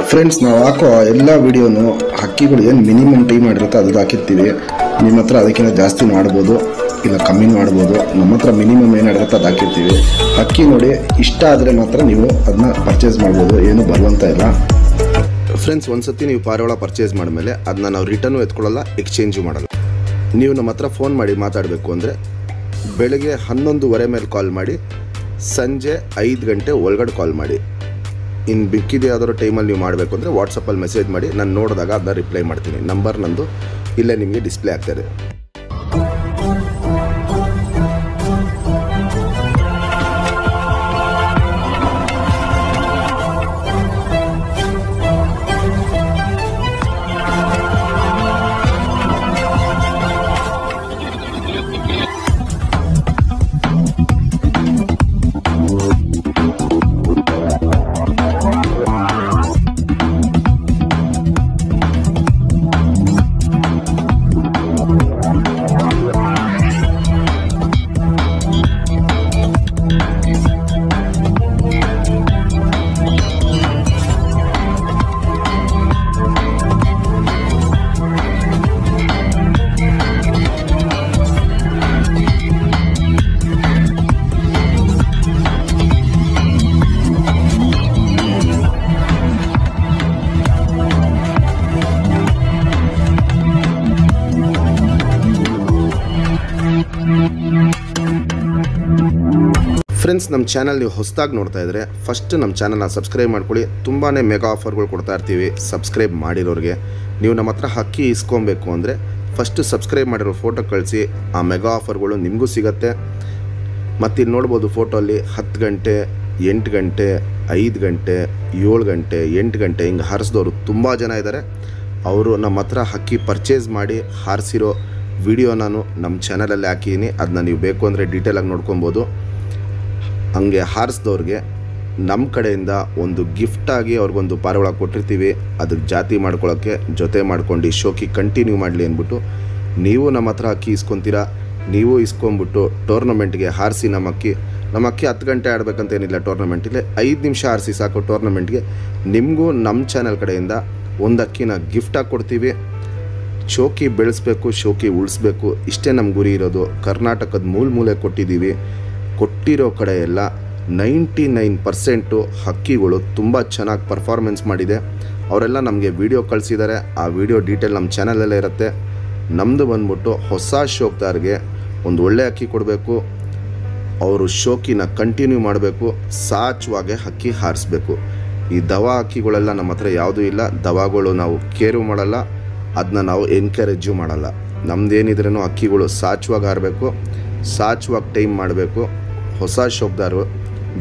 Friends, ನಾವು ಹಾಕೋ ಎಲ್ಲ ವಿಡಿಯೋನು ಹಕ್ಕಿಗಳು ಏನು ಮಿನಿಮಮ್ ಟೈಮ್ ಮಾಡಿರುತ್ತೆ ಅದು ಹಾಕಿರ್ತೀವಿ. ನಿಮ್ಮ ಹತ್ರ ಅದಕ್ಕಿಂತ ಜಾಸ್ತಿ ಮಾಡ್ಬೋದು, ಇಲ್ಲ ಕಮ್ಮಿ ಮಾಡ್ಬೋದು. ನಮ್ಮ ಹತ್ರ ಮಿನಿಮಮ್ ಏನಿರುತ್ತೆ ಅದು ಹಾಕಿರ್ತೀವಿ. ಹಕ್ಕಿ ನೋಡಿ ಇಷ್ಟ ಆದರೆ ಮಾತ್ರ ನೀವು ಅದನ್ನ ಪರ್ಚೇಸ್ ಮಾಡ್ಬೋದು, ಏನು ಬರುವಂತ ಇಲ್ಲ. ಫ್ರೆಂಡ್ಸ್, ಒಂದ್ಸತಿ ನೀವು ಪಾರಿವಾಳ ಪರ್ಚೇಸ್ ಮಾಡಿದ್ಮೇಲೆ ಅದನ್ನ ನಾವು ರಿಟರ್ನು ಎತ್ಕೊಳ್ಳಲ್ಲ, ಎಕ್ಸ್ಚೇಂಜು ಮಾಡಲ್ಲ. ನೀವು ನಮ್ಮ ಹತ್ರ ಫೋನ್ ಮಾಡಿ ಮಾತಾಡಬೇಕು ಅಂದರೆ ಬೆಳಗ್ಗೆ 11:15 ಮೇಲೆ ಕಾಲ್ ಮಾಡಿ, ಸಂಜೆ 5 ಗಂಟೆ ಒಳಗಡೆ ಕಾಲ್ ಮಾಡಿ. ಇನ್ನು ಬಿಕ್ಕಿದೆ ಯಾವ್ದಾದ್ರು ಟೈಮಲ್ಲಿ ನೀವು ಮಾಡಬೇಕು ಅಂದರೆ ವಾಟ್ಸಪ್ಪಲ್ಲಿ ಮೆಸೇಜ್ ಮಾಡಿ, ನಾನು ನೋಡಿದಾಗ ಅದನ್ನ ರಿಪ್ಲೈ ಮಾಡ್ತೀನಿ. ನಂಬರ್ ನಂದು ಇಲ್ಲೇ ನಿಮಗೆ ಡಿಸ್ಪ್ಲೇ ಆಗ್ತಾಯಿದೆ. ಫ್ರೆಂಡ್ಸ್, ನಮ್ಮ ಚಾನಲ್ ನೀವು ಹೊಸದಾಗಿ ನೋಡ್ತಾ ಇದ್ದರೆ ಫಸ್ಟ್ ನಮ್ಮ ಚಾನಲ್ನ ಸಬ್ಸ್ಕ್ರೈಬ್ ಮಾಡ್ಕೊಳ್ಳಿ. ತುಂಬಾ ಮೆಗಾ ಆಫರ್ಗಳು ಕೊಡ್ತಾ ಇರ್ತೀವಿ ಸಬ್ಸ್ಕ್ರೈಬ್ ಮಾಡಿರೋರಿಗೆ. ನೀವು ನಮ್ಮ ಹತ್ರ ಹಕ್ಕಿ ಇಸ್ಕೊಬೇಕು ಅಂದರೆ ಫಸ್ಟ್ ಸಬ್ಸ್ಕ್ರೈಬ್ ಮಾಡಿರೋ ಫೋಟೋ ಕಳಿಸಿ, ಆ ಮೆಗಾ ಆಫರ್ಗಳು ನಿಮಗೂ ಸಿಗುತ್ತೆ. ಮತ್ತು ಇಲ್ಲಿ ನೋಡ್ಬೋದು ಫೋಟೋಲ್ಲಿ 10 ಗಂಟೆ, 8 ಗಂಟೆ, 5 ಗಂಟೆ, 7 ಗಂಟೆ, 8 ಗಂಟೆ ಹಿಂಗೆ ಹಾರಿಸಿದವರು ತುಂಬ ಜನ ಇದ್ದಾರೆ. ಅವರು ನಮ್ಮ ಹತ್ರ ಹಕ್ಕಿ ಪರ್ಚೇಸ್ ಮಾಡಿ ಹಾರಿಸಿರೋ ವಿಡಿಯೋ ನಾನು ನಮ್ಮ ಚಾನಲಲ್ಲಿ ಹಾಕಿದ್ದೀನಿ. ಅದನ್ನ ನೀವು ಬೇಕು ಅಂದರೆ ಡೀಟೇಲಾಗಿ ನೋಡ್ಕೊಬೋದು. ಹಂಗೆ ಹಾರಿಸಿದವ್ರಿಗೆ ನಮ್ಮ ಕಡೆಯಿಂದ ಒಂದು ಗಿಫ್ಟಾಗಿ ಅವ್ರಿಗೊಂದು ಪಾರಿವಾಳ ಕೊಟ್ಟಿರ್ತೀವಿ. ಅದಕ್ಕೆ ಜಾತಿ ಮಾಡ್ಕೊಳ್ಳೋಕ್ಕೆ ಜೊತೆ ಮಾಡ್ಕೊಂಡು ಶೋಕಿ ಕಂಟಿನ್ಯೂ ಮಾಡಲಿ ಅಂದ್ಬಿಟ್ಟು ನೀವು ನಮ್ಮ ಹತ್ರ ಅಕ್ಕಿ ಇಸ್ಕೊತೀರಾ. ನೀವು ಇಸ್ಕೊಂಬಿಟ್ಟು ಟೂರ್ನಮೆಂಟ್ಗೆ ಹಾರಿಸಿ ನಮ್ಮ ಅಕ್ಕಿ 10 ಗಂಟೆ ಆಡಬೇಕಂತೇನಿಲ್ಲ. ಟೂರ್ನಮೆಂಟಿಗೆ 5 ನಿಮಿಷ ಹಾರಿಸಿ ಸಾಕು. ಟೂರ್ನಮೆಂಟ್ಗೆ ನಿಮಗೂ ನಮ್ಮ ಚಾನಲ್ ಕಡೆಯಿಂದ ಒಂದು ಅಕ್ಕಿನ ಗಿಫ್ಟಾಗಿ ಕೊಡ್ತೀವಿ. ಶೋಕಿ ಬೆಳೆಸಬೇಕು, ಶೋಕಿ ಉಳಿಸ್ಬೇಕು, ಇಷ್ಟೇ ನಮ್ಮ ಗುರಿ ಇರೋದು. ಕರ್ನಾಟಕದ ಮೂಲೆ ಕೊಟ್ಟಿದ್ದೀವಿ. ಕೊಟ್ಟಿರೋ ಕಡೆ ಎಲ್ಲ 99% ಹಕ್ಕಿಗಳು ತುಂಬ ಚೆನ್ನಾಗಿ ಪರ್ಫಾರ್ಮೆನ್ಸ್ ಮಾಡಿದೆ. ಅವರೆಲ್ಲ ನಮಗೆ ವಿಡಿಯೋ ಕಳಿಸಿದ್ದಾರೆ. ಆ ವಿಡಿಯೋ ಡೀಟೇಲ್ ನಮ್ಮ ಚಾನಲಲ್ಲೇ ಇರುತ್ತೆ. ನಮ್ಮದು ಬಂದ್ಬಿಟ್ಟು ಹೊಸ ಶೋಕ್ದಾರ್ಗೆ ಒಂದು ಒಳ್ಳೆ ಅಕ್ಕಿ ಕೊಡಬೇಕು. ಅವರು ಶೋಕಿನ ಕಂಟಿನ್ಯೂ ಮಾಡಬೇಕು, ಸಾಚುವಾಗೆ ಹಕ್ಕಿ ಹಾರಿಸ್ಬೇಕು. ಈ ದವಾ ಹಕ್ಕಿಗಳೆಲ್ಲ ನಮ್ಮ ಹತ್ರ ಯಾವುದೂ ಇಲ್ಲ. ದವಾಗಳು ನಾವು ಕೇರು ಮಾಡಲ್ಲ, ಅದನ್ನ ನಾವು ಎನ್ಕರೇಜು ಮಾಡಲ್ಲ. ನಮ್ಮದೇನಿದ್ರೂ ಹಕ್ಕಿಗಳು ಸಾಚುವಾಗಿ ಹಾರಬೇಕು, ಸಾಚುವಾಗಿ ಟೈಮ್ ಮಾಡಬೇಕು. ಹೊಸ ಶೋಕ್ದಾರು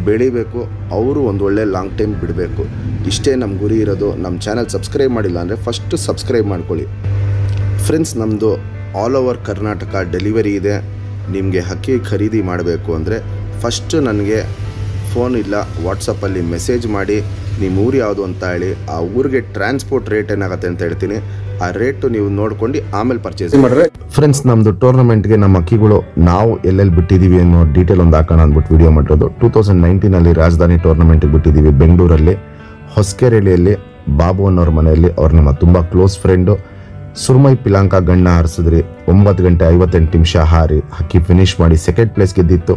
ಬೆಳಿಬೇಕು, ಅವರು ಒಂದು ಒಳ್ಳೆ ಲಾಂಗ್ ಟೈಮ್ ಬಿಡಬೇಕು. ಇಷ್ಟೇ ನಮ್ಮ ಗುರಿ ಇರೋದು. ನಮ್ಮ ಚಾನಲ್ ಸಬ್ಸ್ಕ್ರೈಬ್ ಮಾಡಿಲ್ಲ ಅಂದರೆ ಫಸ್ಟ್ ಸಬ್ಸ್ಕ್ರೈಬ್ ಮಾಡ್ಕೊಳ್ಳಿ. ಫ್ರೆಂಡ್ಸ್, ನಮ್ಮದು ಆಲ್ ಓವರ್ ಕರ್ನಾಟಕ ಡೆಲಿವರಿ ಇದೆ. ನಿಮಗೆ ಹಕ್ಕಿ ಖರೀದಿ ಮಾಡಬೇಕು ಅಂದರೆ ಫಸ್ಟು ನನಗೆ ಫೋನ್ ಇಲ್ಲ ವಾಟ್ಸಪ್ಪಲ್ಲಿ ಮೆಸೇಜ್ ಮಾಡಿ ನಿಮ್ಮ ಊರು ಯಾವುದು ಅಂತ ಹೇಳಿ, ಆ ಊರಿಗೆ ಟ್ರಾನ್ಸ್ಪೋರ್ಟ್ ರೇಟ್ ಏನಾಗುತ್ತೆ ಅಂತ ಹೇಳ್ತೀನಿ. ಆ ರೇಟು ನೀವು ನೋಡ್ಕೊಂಡು ಆಮೇಲೆ ಪರ್ಚೇಸ್ ಮಾಡಿದ್ರೆ. ಫ್ರೆಂಡ್ಸ್, ನಮ್ಮದು ಟೂರ್ನಮೆಂಟ್ಗೆ ನಮ್ಮ ಅಕ್ಕಿಗಳು ನಾವು ಎಲ್ಲೆಲ್ಲಿ ಬಿಟ್ಟಿದ್ದೀವಿ ಅನ್ನೋ ಡೀಟೇಲ್ ಒಂದು ಹಾಕೋಣ ಅಂದ್ಬಿಟ್ಟು ವಿಡಿಯೋ ಮಾಡಿರೋದು. 2019 ರಾಜಧಾನಿ ಟೂರ್ನಮೆಂಟಿಗೆ ಬಿಟ್ಟಿದ್ದೀವಿ ಬೆಂಗಳೂರಲ್ಲಿ, ಹೊಸಕೆರೆಹಳ್ಳಿಯಲ್ಲಿ ಬಾಬು ಅನ್ನೋರ ಮನೆಯಲ್ಲಿ. ಅವ್ರು ನಮ್ಮ ತುಂಬ ಕ್ಲೋಸ್ ಫ್ರೆಂಡು. ಸುರ್ಮೈ ಪಿಲಾಂಕ ಗಣ್ಣ ಹಾರಿಸಿದ್ರಿ. 9 ಗಂಟೆ 58 ನಿಮಿಷ ಹಾರಿ ಹಕ್ಕಿ ಫಿನಿಶ್ ಮಾಡಿ ಸೆಕೆಂಡ್ ಪ್ಲೇಸ್ ಗೆದ್ದಿತ್ತು.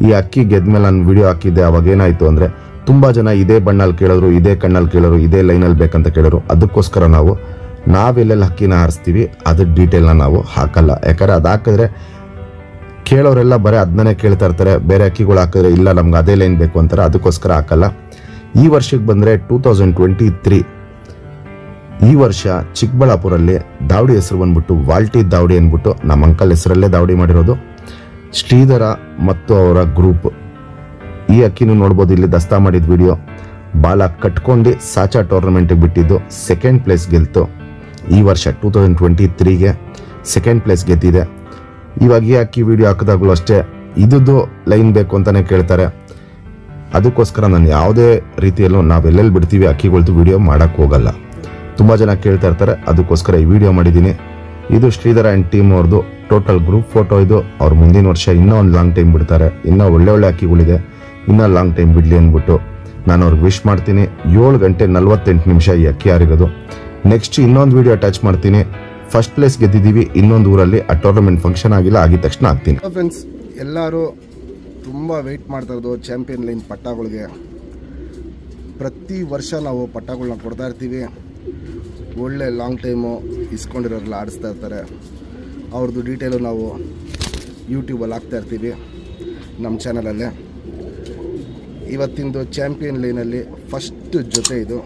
ಈ ಅಕ್ಕಿ ಗೆದ್ಮೇಲೆ ನಾನು ವಿಡಿಯೋ ಹಾಕಿದ್ದೆ. ಅವಾಗ ಏನಾಯಿತು ಅಂದರೆ ತುಂಬ ಜನ ಇದೇ ಬಣ್ಣಲ್ಲಿ ಕೇಳೋರು, ಇದೇ ಕಣ್ಣಲ್ಲಿ ಕೇಳೋರು, ಇದೇ ಲೈನಲ್ಲಿ ಬೇಕಂತ ಕೇಳೋರು. ಅದಕ್ಕೋಸ್ಕರ ನಾವೆಲ್ಲೆಲ್ಲಿ ಹಕ್ಕಿನ ಹಾರಿಸ್ತೀವಿ ಅದ್ರ ಡೀಟೇಲ್ನ ನಾವು ಹಾಕಲ್ಲ. ಯಾಕಂದರೆ ಅದು ಹಾಕಿದ್ರೆ ಕೇಳೋರೆಲ್ಲ ಬರೀ ಅದನ್ನೇ ಕೇಳ್ತಾ ಇರ್ತಾರೆ. ಬೇರೆ ಅಕ್ಕಿಗಳು ಹಾಕಿದ್ರೆ ಇಲ್ಲ ನಮ್ಗೆ ಅದೇ ಲೈನ್ ಬೇಕು ಅಂತಾರೆ. ಅದಕ್ಕೋಸ್ಕರ ಹಾಕಲ್ಲ. ಈ ವರ್ಷಕ್ಕೆ ಬಂದರೆ 2023 ಈ ವರ್ಷ ಚಿಕ್ಕಬಳ್ಳಾಪುರಲ್ಲಿ ದಾವಡಿ ಹೆಸರು ಬಂದ್ಬಿಟ್ಟು ವಾಲ್ಟಿ ದಾವಡಿ ಅಂದ್ಬಿಟ್ಟು ನಮ್ಮ ಅಂಕಲ್ ಹೆಸರಲ್ಲೇ ದಾವಡಿ ಮಾಡಿರೋದು. ಶ್ರೀಧರ ಮತ್ತು ಅವರ ಗ್ರೂಪ್. ಈ ಅಕ್ಕಿನೂ ನೋಡ್ಬೋದು, ಇಲ್ಲಿ ದಸ್ತಾ ಮಾಡಿದ ವಿಡಿಯೋ. ಬಾಲ ಕಟ್ಕೊಂಡು ಸಾಚಾ ಟೂರ್ನಮೆಂಟಿಗೆ ಬಿಟ್ಟಿದ್ದು, ಸೆಕೆಂಡ್ ಪ್ಲೇಸ್ ಗೆಲ್ತು. ಈ ವರ್ಷ 2023ಗೆ ಸೆಕೆಂಡ್ ಪ್ಲೇಸ್ ಗೆದ್ದಿದೆ. ಇವಾಗ ಈ ಅಕ್ಕಿ ವಿಡಿಯೋ ಹಾಕಿದಾಗಲೂ ಅಷ್ಟೇ ಇದ್ದು ಲೈನ್ ಬೇಕು ಅಂತಲೇ ಕೇಳ್ತಾರೆ. ಅದಕ್ಕೋಸ್ಕರ ನಾನು ಯಾವುದೇ ರೀತಿಯಲ್ಲೂ ನಾವೆಲ್ಲೆಲ್ಲಿ ಬಿಡ್ತೀವಿ ಅಕ್ಕಿಗಳ್ದು ವಿಡಿಯೋ ಮಾಡೋಕ್ಕೆ ಹೋಗಲ್ಲ. ತುಂಬ ಜನ ಕೇಳ್ತಾ ಇರ್ತಾರೆ, ಅದಕ್ಕೋಸ್ಕರ ಈ ವಿಡಿಯೋ ಮಾಡಿದ್ದೀನಿ. ಇದು ಶ್ರೀಧರ ಆ್ಯಂಡ್ ಟೀಮ್ ಅವ್ರದ್ದು ಟೋಟಲ್ ಗ್ರೂಪ್ ಫೋಟೋ. ಇದು ಅವ್ರು ಮುಂದಿನ ವರ್ಷ ಇನ್ನೂ ಒಂದು ಲಾಂಗ್ ಟೈಮ್ ಬಿಡ್ತಾರೆ. ಇನ್ನೂ ಒಳ್ಳೆ ಅಕ್ಕಿಗಳಿದೆ, ಇನ್ನೂ ಲಾಂಗ್ ಟೈಮ್ ಬಿಡಲಿ ಅಂದ್ಬಿಟ್ಟು ನಾನು ಅವ್ರಿಗೆ ವಿಶ್ ಮಾಡ್ತೀನಿ. 7 ಗಂಟೆ 48 ನಿಮಿಷ ಈ ಅಕ್ಕಿ ಆರಿರೋದು. ನೆಕ್ಸ್ಟ್ ಇನ್ನೊಂದು ವಿಡಿಯೋ ಅಟ್ಯಾಚ್ ಮಾಡ್ತೀನಿ. ಫಸ್ಟ್ ಪ್ಲೇಸ್ ಗೆದ್ದಿದ್ದೀವಿ ಇನ್ನೊಂದು ಊರಲ್ಲಿ, ಆ ಟೂರ್ನಮೆಂಟ್ ಫಂಕ್ಷನ್ ಆಗಿಲ್ಲ, ಆಗಿದ ತಕ್ಷಣ ಆಗ್ತೀನಿ. ಫ್ರೆಂಡ್ಸ್, ಎಲ್ಲರೂ ತುಂಬ ವೆಯ್ಟ್ ಮಾಡ್ತಾ ಇರೋದು ಚಾಂಪಿಯನ್ ಲೈನ್ ಪಟ್ಟಗಳಿಗೆ. ಪ್ರತಿ ವರ್ಷ ನಾವು ಪಟ್ಟಗಳನ್ನ ಕೊಡ್ತಾ ಇರ್ತೀವಿ. ಒಳ್ಳೆ ಲಾಂಗ್ ಟೈಮು ಇಸ್ಕೊಂಡಿರೋರೆಲ್ಲ ಆಡಿಸ್ತಾ ಇರ್ತಾರೆ. ಅವ್ರದ್ದು ಡೀಟೇಲು ನಾವು ಯೂಟ್ಯೂಬಲ್ಲಿ ಹಾಕ್ತಾ ಇರ್ತೀವಿ ನಮ್ಮ ಚಾನಲಲ್ಲೇ. ಇವತ್ತಿಂದು ಚಾಂಪಿಯನ್ ಲೈನಲ್ಲಿ ಫಸ್ಟ್ ಜೊತೆ ಇದು.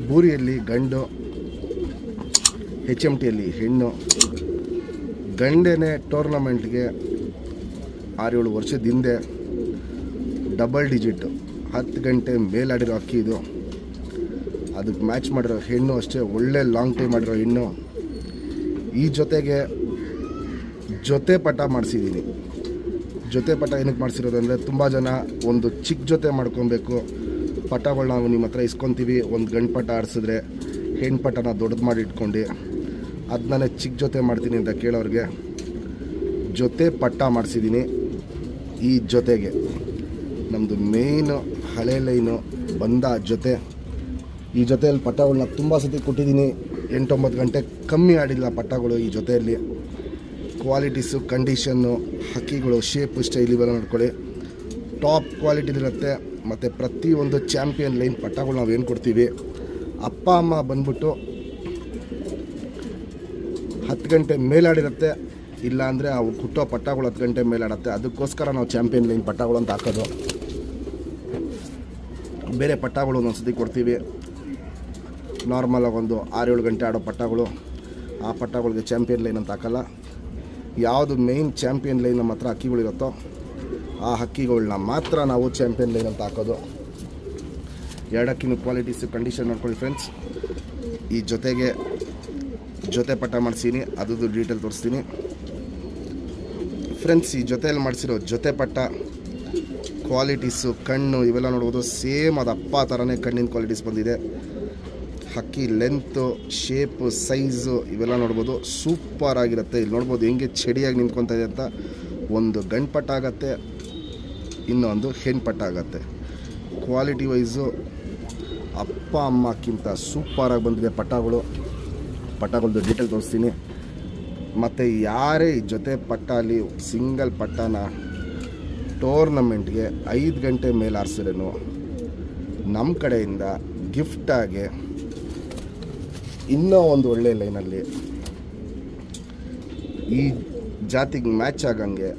ಬೂರಿಯಲ್ಲಿ ಗಂಡು, HMTಯಲ್ಲಿ ಹೆಣ್ಣು. ಗಂಡೇನೆ ಟೂರ್ನಮೆಂಟ್ಗೆ 6-7 ವರ್ಷದ ಹಿಂದೆ ಡಬಲ್ ಡಿಜಿಟ್ 10 ಗಂಟೆ ಮೇಲಾಡಿರೋ ಅಕ್ಕಿ ಇದು. ಅದಕ್ಕೆ ಮ್ಯಾಚ್ ಮಾಡಿರೋ ಹೆಣ್ಣು ಅಷ್ಟೇ, ಒಳ್ಳೆ ಲಾಂಗ್ ಟೈಮ್ ಮಾಡಿರೋ ಹೆಣ್ಣು. ಈ ಜೊತೆಗೆ ಜೊತೆ ಪಟ ಮಾಡಿಸಿದ್ದೀನಿ. ಜೊತೆ ಪಟ ಏನಕ್ಕೆ ಮಾಡಿಸಿರೋದಂದರೆ, ತುಂಬ ಜನ ಒಂದು ಚಿಕ್ಕ ಜೊತೆ ಮಾಡ್ಕೊಬೇಕು, ಪಟಗಳು ನಾವು ನಿಮ್ಮ ಹತ್ರ ಇಸ್ಕೊತೀವಿ, ಒಂದು ಗಂಡು ಪಟ ಆಡಿಸಿದ್ರೆ ಹೆಣ್ಣು ಪಟನ ದೊಡ್ಡದು ಮಾಡಿ ಇಟ್ಕೊಂಡು ಅದನ್ನೇ ಚಿಕ್ಕ ಜೊತೆ ಮಾಡ್ತೀನಿ ಅಂತ ಕೇಳೋರಿಗೆ ಜೊತೆ ಪಟ್ಟ ಮಾಡಿಸಿದ್ದೀನಿ. ಈ ಜೊತೆಗೆ ನಮ್ಮದು ಮೇಯ್ನು ಹಳೆ ಲೈನು ಬಂದ ಜೊತೆ. ಈ ಜೊತೆಯಲ್ಲಿ ಪಟ್ಟಗಳನ್ನ ತುಂಬ ಸತಿ ಕೊಟ್ಟಿದ್ದೀನಿ. 8-9 ಗಂಟೆ ಕಮ್ಮಿ ಆಡಿಲ್ಲ ಪಟ್ಟಗಳು ಈ ಜೊತೆಯಲ್ಲಿ. ಕ್ವಾಲಿಟೀಸು, ಕಂಡೀಷನ್ನು, ಹಕ್ಕಿಗಳು, ಶೇಪು, ಸ್ಟೈಲ್ ಇವೆಲ್ಲ ನೋಡ್ಕೊಳ್ಳಿ, ಟಾಪ್ ಕ್ವಾಲಿಟಿಲಿರುತ್ತೆ. ಮತ್ತು ಪ್ರತಿಯೊಂದು ಚಾಂಪಿಯನ್ ಲೈನ್ ಪಟ್ಟಗಳು ನಾವು ಏನು ಕೊಡ್ತೀವಿ, ಅಪ್ಪ ಅಮ್ಮ ಬಂದ್ಬಿಟ್ಟು 10 ಗಂಟೆ ಮೇಲಾಡಿರುತ್ತೆ, ಇಲ್ಲಾಂದರೆ ಅವು ಹುಟ್ಟೋ ಪಟ್ಟಗಳು 10 ಗಂಟೆ ಮೇಲಾಡುತ್ತೆ. ಅದಕ್ಕೋಸ್ಕರ ನಾವು ಚಾಂಪಿಯನ್ ಲೈನ್ ಪಟ್ಟಗಳು ಅಂತ ಹಾಕೋದು. ಬೇರೆ ಪಟ್ಟಗಳು ಒಂದೊಂದು ಸತಿ ಕೊಡ್ತೀವಿ. ನಾರ್ಮಲಾಗಿ ಒಂದು 6-7 ಗಂಟೆ ಆಡೋ ಪಟ್ಟಗಳು, ಆ ಪಟ್ಟಗಳಿಗೆ ಚಾಂಪಿಯನ್ ಲೈನ್ ಅಂತ ಹಾಕಲ್ಲ. ಯಾವುದು ಮೇಯ್ನ್ ಚಾಂಪಿಯನ್ ಲೈನ್ ನಮ್ಮ ಹತ್ರ ಹಕ್ಕಿಗಳಿರುತ್ತೋ ಆ ಹಕ್ಕಿಗಳನ್ನ ಮಾತ್ರ ನಾವು ಚಾಂಪಿಯನ್ ಲೈನ್ ಅಂತ ಹಾಕೋದು. ಎರಡಕ್ಕಿನ್ನೂ ಕ್ವಾಲಿಟೀಸು, ಕಂಡೀಷನ್ ನೋಡ್ಕೊಳ್ಳಿ ಫ್ರೆಂಡ್ಸ್. ಈ ಜೊತೆಗೆ ಜೊತೆ ಪಟ್ಟ ಮಾಡಿಸ್ತೀನಿ, ಅದ್ರದ್ದು ಡೀಟೇಲ್ ತೋರಿಸ್ತೀನಿ ಫ್ರೆಂಡ್ಸ್. ಈ ಜೊತೆಯಲ್ಲಿ ಮಾಡಿಸಿರೋ ಜೊತೆ ಪಟ್ಟ ಕ್ವಾಲಿಟೀಸು, ಕಣ್ಣು ಇವೆಲ್ಲ ನೋಡ್ಬೋದು. ಸೇಮ್ ಅದು ಅಪ್ಪ ಥರನೇ ಕಣ್ಣಿನ ಕ್ವಾಲಿಟೀಸ್ ಬಂದಿದೆ. ಹಕ್ಕಿ ಲೆಂತು, ಶೇಪು, ಸೈಜು ಇವೆಲ್ಲ ನೋಡ್ಬೋದು. ಸೂಪರ್ ಆಗಿರುತ್ತೆ. ಇಲ್ಲಿ ನೋಡ್ಬೋದು ಹೆಂಗೆ ಚಡಿಯಾಗಿ ನಿಂತ್ಕೊತಾ ಇದೆ ಅಂತ. ಒಂದು ಗಂಡು ಪಟ್ಟ ಆಗುತ್ತೆ, ಇನ್ನೊಂದು ಹೆಣ್ಣು ಪಟ್ಟ ಆಗುತ್ತೆ. ಕ್ವಾಲಿಟಿ ವೈಸು ಅಪ್ಪ ಅಮ್ಮಕ್ಕಿಂತ ಸೂಪರಾಗಿ ಬಂದಿದೆ ಪಟ್ಟಗಳು. ಪಟ್ಟಗಳದ್ದು ಡೀಟೇಲ್ ತೋರಿಸ್ತೀನಿ. ಮತ್ತು ಯಾರೇ ಈ ಜೊತೆ ಪಟ್ಟ ಅಲ್ಲಿ ಸಿಂಗಲ್ ಪಟ್ಟನ ಟೂರ್ನಮೆಂಟ್ಗೆ 5 ಗಂಟೆ ಮೇಲೆ ಆರಿಸಿದ್ರೇನು ನಮ್ಮ ಕಡೆಯಿಂದ ಗಿಫ್ಟಾಗಿ ಇನ್ನೂ ಒಂದು ಒಳ್ಳೆ ಲೈನಲ್ಲಿ ಈ ಜಾತಿಗೆ ಮ್ಯಾಚ್ ಆಗಂಗೆ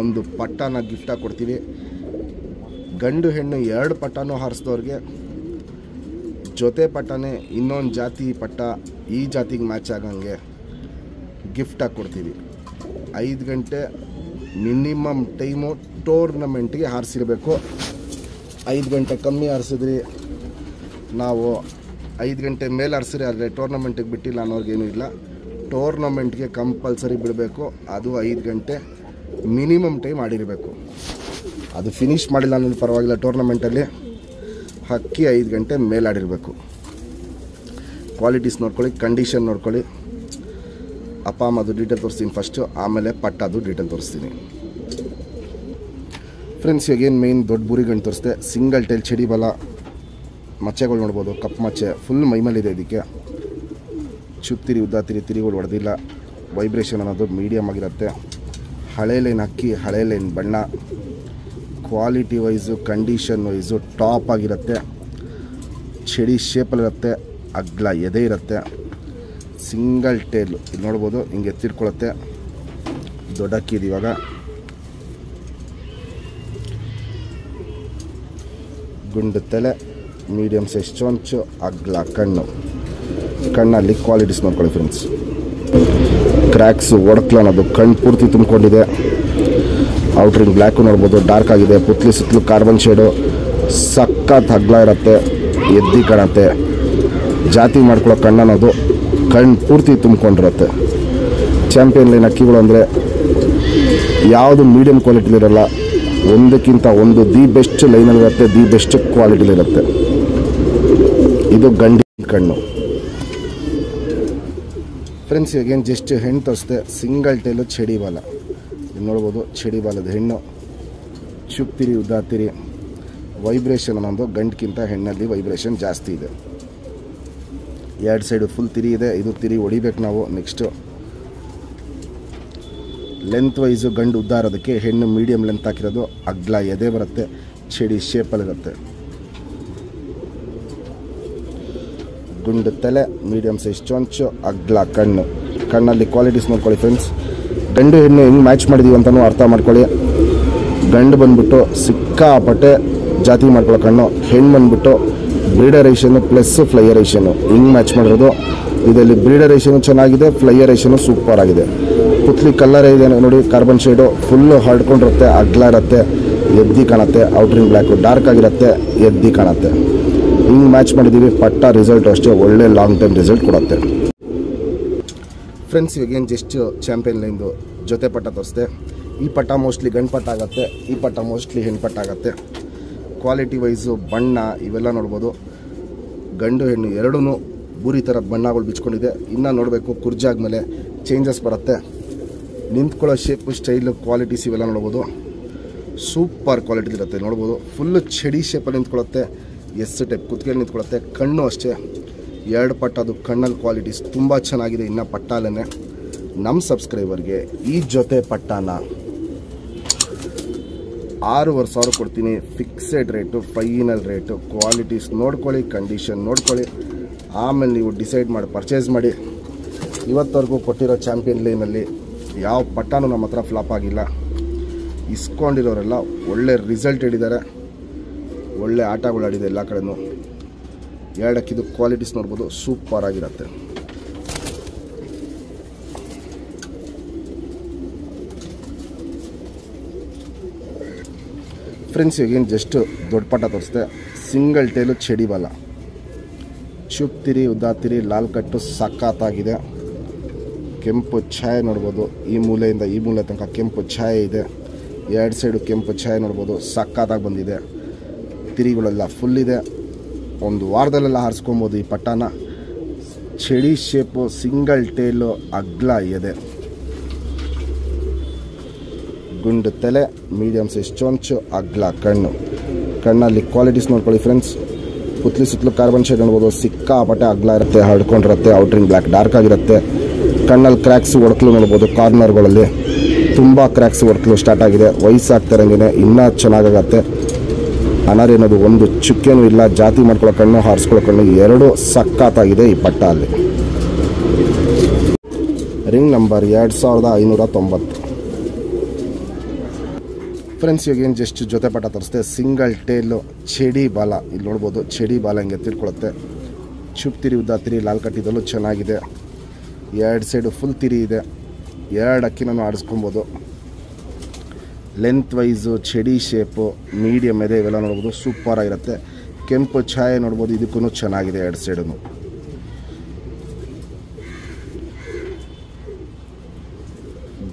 ಒಂದು ಪಟ್ಟನ ಗಿಫ್ಟಾಗಿ ಕೊಡ್ತೀವಿ. ಗಂಡು ಹೆಣ್ಣು 2 ಪಟ್ಟನೂ ಹಾರಿಸಿದವ್ರಿಗೆ ಜೊತೆ ಪಟ್ಟನೇ ಇನ್ನೊಂದು ಜಾತಿ ಪಟ್ಟ ಈ ಜಾತಿಗೆ ಮ್ಯಾಚ್ ಆಗಂಗೆ ಗಿಫ್ಟಾಗಿ ಕೊಡ್ತೀವಿ. 5 ಗಂಟೆ ಮಿನಿಮಮ್ ಟೈಮು ಟೂರ್ನಮೆಂಟ್ಗೆ ಹಾರಿಸಿರಬೇಕು. 5 ಗಂಟೆ ಕಮ್ಮಿ ಹಾರಿಸಿದ್ರಿ, ನಾವು 5 ಗಂಟೆ ಮೇಲೆ ಹಾರಿಸಿರಿ, ಆದರೆ ಟೂರ್ನಮೆಂಟಿಗೆ ಬಿಟ್ಟಿಲ್ಲ ಅನ್ನೋರ್ಗೇನೂ ಇಲ್ಲ. ಟೂರ್ನಮೆಂಟ್ಗೆ ಕಂಪಲ್ಸರಿ ಬಿಡಬೇಕು. ಅದು 5 ಗಂಟೆ ಮಿನಿಮಮ್ ಟೈಮ್ ಆಡಿರಬೇಕು. ಅದು ಫಿನಿಷ್ ಮಾಡಿಲ್ಲ ಅನ್ನೋದು ಪರವಾಗಿಲ್ಲ. ಟೂರ್ನಮೆಂಟಲ್ಲಿ ಹಕ್ಕಿ 5 ಗಂಟೆ ಮೇಲೆ ಆಡಿರಬೇಕು. ಕ್ವಾಲಿಟೀಸ್ ನೋಡ್ಕೊಳ್ಳಿ, ಕಂಡೀಷನ್ ನೋಡ್ಕೊಳ್ಳಿ. ಅಪ್ಪ ಅಮ್ಮದು ಡೀಟೇಲ್ ತೋರಿಸ್ತೀನಿ ಫಸ್ಟು, ಆಮೇಲೆ ಪಟ್ಟದು ಡೀಟೇಲ್ ತೋರಿಸ್ತೀನಿ ಫ್ರೆಂಡ್ಸ್. ಇವಾಗೇನು ಮೇಯ್ನ್ ದೊಡ್ಡ ಬುರಿ ಗಂಟು ತೋರಿಸ್ದೆ. ಸಿಂಗಲ್ ಟೈಲ್ ಚಡಿ ಬಲ, ಮಚ್ಚೆಗಳು ನೋಡ್ಬೋದು, ಕಪ್ಪು ಮಚ್ಚೆ ಫುಲ್ ಮೈಮೇಲಿದೆ. ಇದಕ್ಕೆ ಚುಪ್ತಿರಿ, ಉದ್ದಾತಿರಿ, ತಿರಿಗಳು ಹೊಡೆದಿಲ್ಲ. ವೈಬ್ರೇಷನ್ ಅನ್ನೋದು ಮೀಡಿಯಮ್ ಆಗಿರುತ್ತೆ. ಹಳೆ ಲೈನ್ ಅಕ್ಕಿ, ಹಳೆ ಲೈನ್ ಬಣ್ಣ. Quality wise, condition wise top ಆಗಿರುತ್ತೆ. ಚಡಿ ಶೇಪಲ್ಲಿರುತ್ತೆ, ಅಗ್ಲ ಎದೆ ಇರುತ್ತೆ. ಸಿಂಗಲ್ ಟೇಲು ಇಲ್ಲಿ ನೋಡ್ಬೋದು, ಹಿಂಗೆ ಎತ್ತಿಡ್ಕೊಳುತ್ತೆ. ದೊಡ್ಡ ಅಕ್ಕಿ ಇದು. ಇವಾಗ ಗುಂಡು ತಲೆ, ಮೀಡಿಯಮ್ ಸೈಜ್ ಚೊಂಚು, ಅಗ್ಲ ಕಣ್ಣು. ಕಣ್ಣಲ್ಲಿ ಕ್ವಾಲಿಟೀಸ್ ನೋಡ್ಕೊಳ್ಳಿ ಫ್ರೆಂಡ್ಸ್. ಕ್ರ್ಯಾಕ್ಸು, ಒಡಕ್ಲು ಅನ್ನೋದು ಕಣ್ಣು ಪೂರ್ತಿ ತುಂಬಿಕೊಂಡಿದೆ. ಔಟ್ರಿಂಗ್ ಬ್ಲ್ಯಾಕು ನೋಡ್ಬೋದು, ಡಾರ್ಕ್ ಆಗಿದೆ. ಪುತ್ಲಿ ಸುತ್ತಲೂ ಕಾರ್ಬನ್ ಶೇಡು, ಸಖತ್ ಅಗ್ಲ ಇರುತ್ತೆ, ಎದ್ದಿ ಕಾಣುತ್ತೆ. ಜಾತಿ ಮಾಡ್ಕೊಳ್ಳೋ ಕಣ್ಣು ಅನ್ನೋದು ಕಣ್ಣು ಪೂರ್ತಿ ತುಂಬಿಕೊಂಡಿರುತ್ತೆ. ಚಾಂಪಿಯನ್ ಲೈನ್ ಅಕ್ಕಿಗಳು ಅಂದರೆ ಯಾವುದು ಮೀಡಿಯಮ್ ಕ್ವಾಲಿಟಿಲಿರಲ್ಲ, ಒಂದಕ್ಕಿಂತ ಒಂದು ದಿ ಬೆಸ್ಟ್ ಲೈನಲ್ಲಿರುತ್ತೆ, ದಿ ಬೆಸ್ಟ್ ಕ್ವಾಲಿಟಿಲಿರುತ್ತೆ. ಇದು ಗಂಡಿನ ಕಣ್ಣು ಫ್ರೆಂಡ್ಸ್. ಈಗೇನು ಜಸ್ಟ್ ಹೆಣ್ಣು ತೋರಿಸ್ದೆ. ಸಿಂಗಲ್ ಟೈಲು ಚಡಿ ಬಾಲ ಇಲ್ಲಿ ನೋಡ್ಬೋದು. ಚಡಿ ಬಾಲದ ಹೆಣ್ಣು. ಚುಪ್ತಿರಿ, ಉದ್ದಾತಿರಿ, ವೈಬ್ರೇಷನ್ ಅನ್ನೋದು ಗಂಟಕ್ಕಿಂತ ಹೆಣ್ಣಲ್ಲಿ ವೈಬ್ರೇಷನ್ ಜಾಸ್ತಿ ಇದೆ. 2 ಸೈಡು ಫುಲ್ ತಿರಿ ಇದೆ. ಇದು ತಿರಿ ಹೊಡಿಬೇಕು ನಾವು. ನೆಕ್ಸ್ಟು ಲೆಂತ್ ವೈಸು ಗಂಡು ಉದ್ದ ಇರೋದಕ್ಕೆ ಹೆಣ್ಣು ಮೀಡಿಯಮ್ ಲೆಂತ್ ಹಾಕಿರೋದು. ಅಗ್ಲ ಎದೆ ಬರುತ್ತೆ, ಚಡಿ ಶೇಪಲ್ಲಿರುತ್ತೆ. ಗುಂಡು ತಲೆ, ಮೀಡಿಯಮ್ ಸೈಜ್ ಚೊಂಚು, ಅಗ್ಲ ಕಣ್ಣು. ಕಣ್ಣಲ್ಲಿ ಕ್ವಾಲಿಟೀಸ್ ನೋಡ್ಕೊಳ್ಳಿ ಫ್ರೆಂಡ್ಸ್. ಗಂಡು ಹೆಣ್ಣು ಹೆಂಗೆ ಮ್ಯಾಚ್ ಮಾಡಿದ್ದೀವಿ ಅಂತಲೂ ಅರ್ಥ ಮಾಡ್ಕೊಳ್ಳಿ. ಗಂಡು ಬಂದ್ಬಿಟ್ಟು ಸಿಕ್ಕಾಪಟ್ಟೆ ಜಾತಿ ಮಾಡ್ಕೊಳ್ಳೋ ಕಣ್ಣು, ಹೆಣ್ಣು ಬಂದ್ಬಿಟ್ಟು ಬ್ರೀಡರೇಷನು ಪ್ಲಸ್ ಫ್ಲೈಯರೇಷನು ಹಿಂಗೆ ಮ್ಯಾಚ್ ಮಾಡಿರೋದು. ಇದರಲ್ಲಿ ಬ್ರೀಡರೇಷನು ಚೆನ್ನಾಗಿದೆ, ಫ್ಲೈಯರೇಷನು ಸೂಪರ್ ಆಗಿದೆ. ಪುತ್ಲಿ ಕಲ್ಲರೇ ಇದೆ ನೋಡಿ, ಕಾರ್ಬನ್ ಶೇಡು ಫುಲ್ಲು ಹರಡ್ಕೊಂಡಿರುತ್ತೆ, ಅಗ್ಲ ಇರುತ್ತೆ, ಎದ್ದಿ ಕಾಣುತ್ತೆ. ಔಟ್ರಿಂಗ್ ಬ್ಲ್ಯಾಕು ಡಾರ್ಕ್ ಆಗಿರುತ್ತೆ, ಎದ್ದಿ ಕಾಣುತ್ತೆ. ಹಿಂಗೆ ಮ್ಯಾಚ್ ಮಾಡಿದ್ದೀವಿ. ಪಟ್ಟ ರಿಸಲ್ಟ್ ಅಷ್ಟೇ ಒಳ್ಳೆ ಲಾಂಗ್ ಟೈಮ್ ರಿಸಲ್ಟ್ ಕೊಡುತ್ತೆ ಫ್ರೆಂಡ್ಸ್. ಇವಾಗೇನು ಜಸ್ಟ್ ಚಾಂಪಿಯನ್ ಲೈನ್ದು ಜೊತೆ ಪಟ್ಟ ತೋರಿಸ್ದೆ. ಈ ಪಟ್ಟ ಮೋಸ್ಟ್ಲಿ ಗಂಡು ಪಟ್ಟ ಆಗುತ್ತೆ, ಈ ಪಟ್ಟ ಮೋಸ್ಟ್ಲಿ ಹೆಣ್ಣು ಪಟ್ಟ ಆಗುತ್ತೆ. ಕ್ವಾಲಿಟಿ ವೈಸು ಬಣ್ಣ ಇವೆಲ್ಲ ನೋಡ್ಬೋದು. ಗಂಡು ಹೆಣ್ಣು ಎರಡೂ ಬೂರಿ ಥರ ಬಣ್ಣಗಳು ಬಿಚ್ಕೊಂಡಿದೆ. ಇನ್ನೂ ನೋಡಬೇಕು, ಕುರ್ಜಾದ್ಮೇಲೆ ಚೇಂಜಸ್ ಬರುತ್ತೆ. ನಿಂತ್ಕೊಳ್ಳೋ ಶೇಪು, ಸ್ಟೈಲು, ಕ್ವಾಲಿಟೀಸ್ ಇವೆಲ್ಲ ನೋಡ್ಬೋದು. ಸೂಪರ್ ಕ್ವಾಲಿಟಿ ಇರುತ್ತೆ ನೋಡ್ಬೋದು. ಫುಲ್ಲು ಚಡಿ ಶೇಪಲ್ಲಿ ನಿಂತ್ಕೊಳ್ಳುತ್ತೆ, ಎಸ್ ಟೈಪ್ ಕುತ್ತಿಗೆ ನಿಂತ್ಕೊಳ್ಳುತ್ತೆ. ಕಣ್ಣು ಅಷ್ಟೇ 2 ಪಟ್ಟದು ಕಣ್ಣಲ್ಲಿ ಕ್ವಾಲಿಟೀಸ್ ತುಂಬ ಚೆನ್ನಾಗಿದೆ. ಇನ್ನು ಪಟ್ಟಾಲೇ ನಮ್ಮ ಸಬ್ಸ್ಕ್ರೈಬರ್ಗೆ ಈ ಜೊತೆ ಪಟ್ಟಾನ 6,500 ಕೊಡ್ತೀನಿ. Fixed rate, final rate. Qualities ನೋಡ್ಕೊಳ್ಳಿ, ಕಂಡೀಷನ್ ನೋಡ್ಕೊಳ್ಳಿ, ಆಮೇಲೆ ನೀವು ಡಿಸೈಡ್ ಮಾಡಿ ಪರ್ಚೇಸ್ ಮಾಡಿ. ಇವತ್ತವರೆಗೂ ಕೊಟ್ಟಿರೋ ಚಾಂಪಿಯನ್ ಲೈನಲ್ಲಿ ಯಾವ ಪಟ್ಟಾನು ನಮ್ಮ ಹತ್ರ ಫ್ಲಾಪ್ ಆಗಿಲ್ಲ. ಇಸ್ಕೊಂಡಿರೋರೆಲ್ಲ ಒಳ್ಳೆ ರಿಸಲ್ಟ್ ಹಿಡಿದ್ದಾರೆ, ಒಳ್ಳೆ ಆಟಗಳು ಆಡಿದೆ ಎಲ್ಲ ಕಡೆನೂ. 2 ಅಕ್ಕಿದು ಕ್ವಾಲಿಟೀಸ್ ನೋಡ್ಬೋದು, ಸೂಪರ್ ಆಗಿರುತ್ತೆ. ಫ್ರೆಂಡ್ಸ್ ಈಗೇನು ಜಸ್ಟ್ ದೊಡ್ಡ ಪಟ್ಟ ತೋರಿಸ್ದೆ. ಸಿಂಗಲ್ ಟೇಲು ಚಡಿ ಬಾಲ, ಚುಪ್ತಿರಿ, ಉದ್ದಾತಿರಿ, ಲಾಲ್ ಕಟ್ಟು ಸಖತ್ತಾಗಿದೆ. ಕೆಂಪು ಛಾಯೆ ನೋಡ್ಬೋದು. ಈ ಮೂಲೆಯಿಂದ ಈ ಮೂಲೆ ತನಕ ಕೆಂಪು ಛಾಯೆ ಇದೆ. 2 ಸೈಡು ಕೆಂಪು ಛಾಯೆ ನೋಡ್ಬೋದು, ಸಖತ್ತಾಗಿ ಬಂದಿದೆ. ತಿರಿಗಳೆಲ್ಲ ಫುಲ್ ಇದೆ. ಒಂದು ವಾರದಲ್ಲೆಲ್ಲ ಹಾರಿಸ್ಕೊಬೋದು ಈ ಪಟ್ಟಾನ. ಚಡಿ ಶೇಪು, ಸಿಂಗಲ್ ಟೇಲು, ಅಗ್ಲ ಎದೆ, ಗುಂಡು ತಲೆ, ಮೀಡಿಯಮ್ ಸೈಜ್ ಚೊಂಚು, ಅಗ್ಲ ಕಣ್ಣು. ಕಣ್ಣಲ್ಲಿ ಕ್ವಾಲಿಟೀಸ್ ನೋಡ್ಕೊಳ್ಳಿ ಫ್ರೆಂಡ್ಸ್. ಪುತ್ಲಿ ಸುತ್ತಲೂ ಕಾರ್ಬನ್ ಶೇಡ್ ನೋಡ್ಬೋದು, ಸಿಕ್ಕಾಪಟ್ಟೆ ಅಗ್ಲ ಇರುತ್ತೆ, ಹರಡ್ಕೊಂಡಿರುತ್ತೆ, ಔಟ್ರಿಂಗ್ ಬ್ಲ್ಯಾಕ್ ಡಾರ್ಕ್ ಆಗಿರುತ್ತೆ. ಕಣ್ಣಲ್ಲಿ ಕ್ರ್ಯಾಕ್ಸ್ ಒಡಕಲು ನೋಡ್ಬೋದು, ಕಾರ್ನರ್ಗಳಲ್ಲಿ ತುಂಬ ಕ್ರ್ಯಾಕ್ಸ್ ಒಡಕಲು ಸ್ಟಾರ್ಟ್ ಆಗಿದೆ. ವಯಸ್ಸಾಗ್ತಾರಂಗೆ ಇನ್ನೂ ಚೆನ್ನಾಗಾಗತ್ತೆ. ಅನಾರಿ ಅನ್ನೋದು ಒಂದು ಚುಕ್ಕೇನೂ ಇಲ್ಲ. ಜಾತಿ ಮಾಡ್ಕೊಳ್ಳೋ ಕಣ್ಣು, ಹಾರಿಸ್ಕೊಳ್ಳೋ ಕಣ್ಣು ಎರಡೂ ಸಖತ್ತಾಗಿದೆ ಈ ಪಟ್ಟ. ಅಲ್ಲಿ ರಿಂಗ್ ನಂಬರ್ 2590 ಫ್ರೆಂಡ್ಸ್. ಇವಾಗೇನು ಜಸ್ಟ್ ಜೊತೆ ಪಟ್ಟ ತೋರಿಸ್ತೆ. ಸಿಂಗಲ್ ಟೇಲು, ಚಡಿ ಬಾಲ ಇಲ್ಲಿ ನೋಡ್ಬೋದು. ಚಡಿ ಬಾಲ ಹಿಂಗೆ ಎತ್ತಿಡ್ಕೊಳುತ್ತೆ. ಚುಪ್ ತಿರಿ, ಉದ್ದ ತಿರಿ, ಲಾಲ್ ಕಟ್ಟಿದಲ್ಲೂ ಚೆನ್ನಾಗಿದೆ. 2 ಸೈಡು ಫುಲ್ ತಿರಿ ಇದೆ. 2 ಅಕ್ಕಿನೂ ಆಡಿಸ್ಕೊಬೋದು. ಲೆಂತ್ ವೈಸು, ಚಡಿ ಶೇಪು, ಮೀಡಿಯಮ್ ಇದೆ, ಇವೆಲ್ಲ ನೋಡ್ಬೋದು, ಸೂಪರ್ ಆಗಿರುತ್ತೆ. ಕೆಂಪು ಛಾಯೆ ನೋಡ್ಬೋದು, ಇದಕ್ಕೂ ಚೆನ್ನಾಗಿದೆ 2 ಸೈಡು.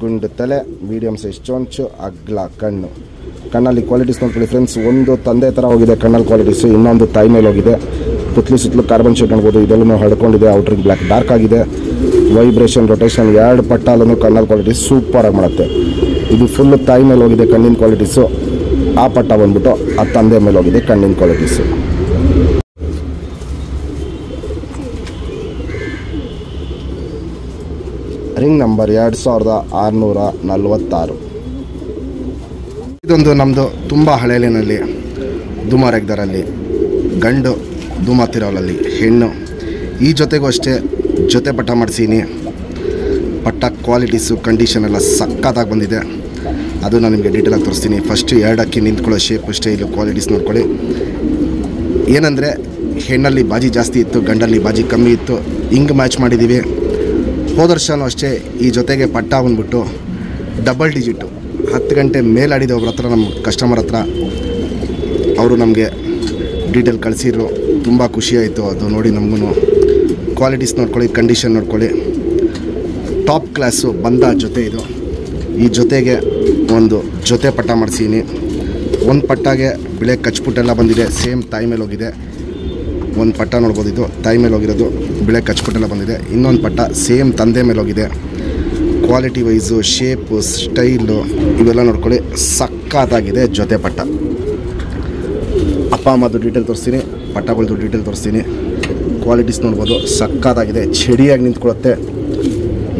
ಗುಂಡು ತಲೆ, ಮೀಡಿಯಮ್ ಸೈಜ್ ಚೊಂಚು, ಅಗ್ಲ ಕಣ್ಣು. ಕಣ್ಣಲ್ಲಿ ಕ್ವಾಲಿಟೀಸ್ ನೋಡ್ಕೊಳ್ಳಿ ಫ್ರೆಂಡ್ಸ್. ಒಂದು ತಂದೆ ಥರ ಹೋಗಿದೆ ಕಣ್ಣಲ್ಲಿ ಕ್ವಾಲಿಟೀಸು, ಇನ್ನೊಂದು ತಾಯಿ ಮೇಲೆ ಹೋಗಿದೆ. ಪುತ್ಲಿ ಸುತ್ತಲೂ ಕಾರ್ಬನ್ ಶೇಡ್ ನೋಡ್ಬೋದು, ಇದೆಲ್ಲೂ ಹಡ್ಕೊಂಡಿದೆ, ಔಟ್ರಿಂಗ್ ಬ್ಲ್ಯಾಕ್ ಡಾರ್ಕ್ ಆಗಿದೆ. ವೈಬ್ರೇಷನ್, ರೊಟೇಷನ್ 2 ಪಟ್ಟಾಲೂ ಕಣ್ಣಲ್ಲಿ ಕ್ವಾಲಿಟೀಸ್ ಸೂಪರಾಗಿ ಮಾಡುತ್ತೆ. ಇದು ಫುಲ್ಲು ತಾಯಿ ಮೇಲೆ ಹೋಗಿದೆ ಕಣ್ಣಿನ ಕ್ವಾಲಿಟೀಸು. ಆ ಪಟ್ಟ ಬಂದ್ಬಿಟ್ಟು ಆ ತಂದೆ ಮೇಲೆ ಹೋಗಿದೆ ಕಣ್ಣಿನ ಕ್ವಾಲಿಟೀಸು. Ring number 2646. ಇದೊಂದು ನಮ್ಮದು ತುಂಬ ಹಳೆಯಲಿನಲ್ಲಿ ದುಮಾರೆಗ್ದರಲ್ಲಿ ಗಂಡು, ದುಮಾತಿರೋಲಲ್ಲಿ ಹೆಣ್ಣು. ಈ ಜೊತೆಗೂ ಅಷ್ಟೇ ಜೊತೆ ಪಟ್ಟ ಮಾಡಿಸೀನಿ. ಪಟ್ಟ ಕ್ವಾಲಿಟೀಸು, ಕಂಡೀಷನ್ ಎಲ್ಲ ಸಖತ್ತಾಗಿ ಬಂದಿದೆ. ಅದು ನಾನು ನಿಮಗೆ ಡೀಟೇಲಾಗಿ ತೋರಿಸ್ತೀನಿ. ಫಸ್ಟು 2 ಅಕ್ಕಿ ನಿಂತ್ಕೊಳ್ಳೋ ಶೇಪು, ಸ್ಟೈಲು, ಕ್ವಾಲಿಟೀಸ್ ನೋಡ್ಕೊಳ್ಳಿ. ಏನಂದರೆ ಹೆಣ್ಣಲ್ಲಿ ಬಾಜಿ ಜಾಸ್ತಿ ಇತ್ತು, ಗಂಡಲ್ಲಿ ಬಾಜಿ ಕಮ್ಮಿ ಇತ್ತು. ಹಿಂಗೆ ಮ್ಯಾಚ್ ಮಾಡಿದ್ದೀವಿ. ಹೋದ ವರ್ಷವೂ ಅಷ್ಟೇ ಈ ಜೊತೆಗೆ ಪಟ್ಟ ಬಂದ್ಬಿಟ್ಟು ಡಬಲ್ ಡಿಜಿಟು 10 ಗಂಟೆ ಮೇಲಾಡಿದೆ. ಒಬ್ಬರ ಹತ್ರ, ನಮ್ಮ ಕಸ್ಟಮರ್ ಹತ್ರ, ಅವರು ನಮಗೆ ಡೀಟೇಲ್ ಕಳಿಸಿದ್ರು. ತುಂಬ ಖುಷಿಯಾಯಿತು ಅದು ನೋಡಿ ನಮಗೂ. ಕ್ವಾಲಿಟೀಸ್ ನೋಡ್ಕೊಳ್ಳಿ, ಕಂಡೀಷನ್ ನೋಡ್ಕೊಳ್ಳಿ. ಟಾಪ್ ಕ್ಲಾಸು ಬಂದ ಜೊತೆ ಇದು. ಈ ಜೊತೆಗೆ ಒಂದು ಜೊತೆ ಪಟ್ಟ ಮಾಡಿಸೀನಿ. ಒಂದು ಪಟ್ಟಾಗೆ ಬಿಳೆ ಕಚ್ಪುಟ್ಟೆಲ್ಲ ಬಂದಿದೆ, ಸೇಮ್ ತಾಯಿ ಮೇಲೆ ಹೋಗಿದೆ. ಒಂದು ಪಟ್ಟ ನೋಡ್ಬೋದು, ಇದು ತಾಯಿ ಮೇಲೆ ಹೋಗಿರೋದು, ಬಿಳೆ ಕಚ್ಪುಟ್ಟೆಲ್ಲ ಬಂದಿದೆ. ಇನ್ನೊಂದು ಪಟ್ಟ ಸೇಮ್ ತಂದೆ ಮೇಲೆ ಹೋಗಿದೆ. ಕ್ವಾಲಿಟಿ ವೈಸು, ಶೇಪು, ಸ್ಟೈಲು ಇವೆಲ್ಲ ನೋಡ್ಕೊಳ್ಳಿ, ಸಖತ್ತಾಗಿದೆ ಜೊತೆ ಪಟ್ಟ. ಅಪ್ಪ ಅಮ್ಮದು ಡೀಟೇಲ್ ತೋರಿಸ್ತೀನಿ, ಪಟ್ಟಗಳದ್ದು ಡೀಟೇಲ್ ತೋರಿಸ್ತೀನಿ. ಕ್ವಾಲಿಟೀಸ್ ನೋಡ್ಬೋದು, ಸಕ್ಕತ್ತಾಗಿದೆ. ಚಡಿಯಾಗಿ ನಿಂತ್ಕೊಳ್ಳುತ್ತೆ,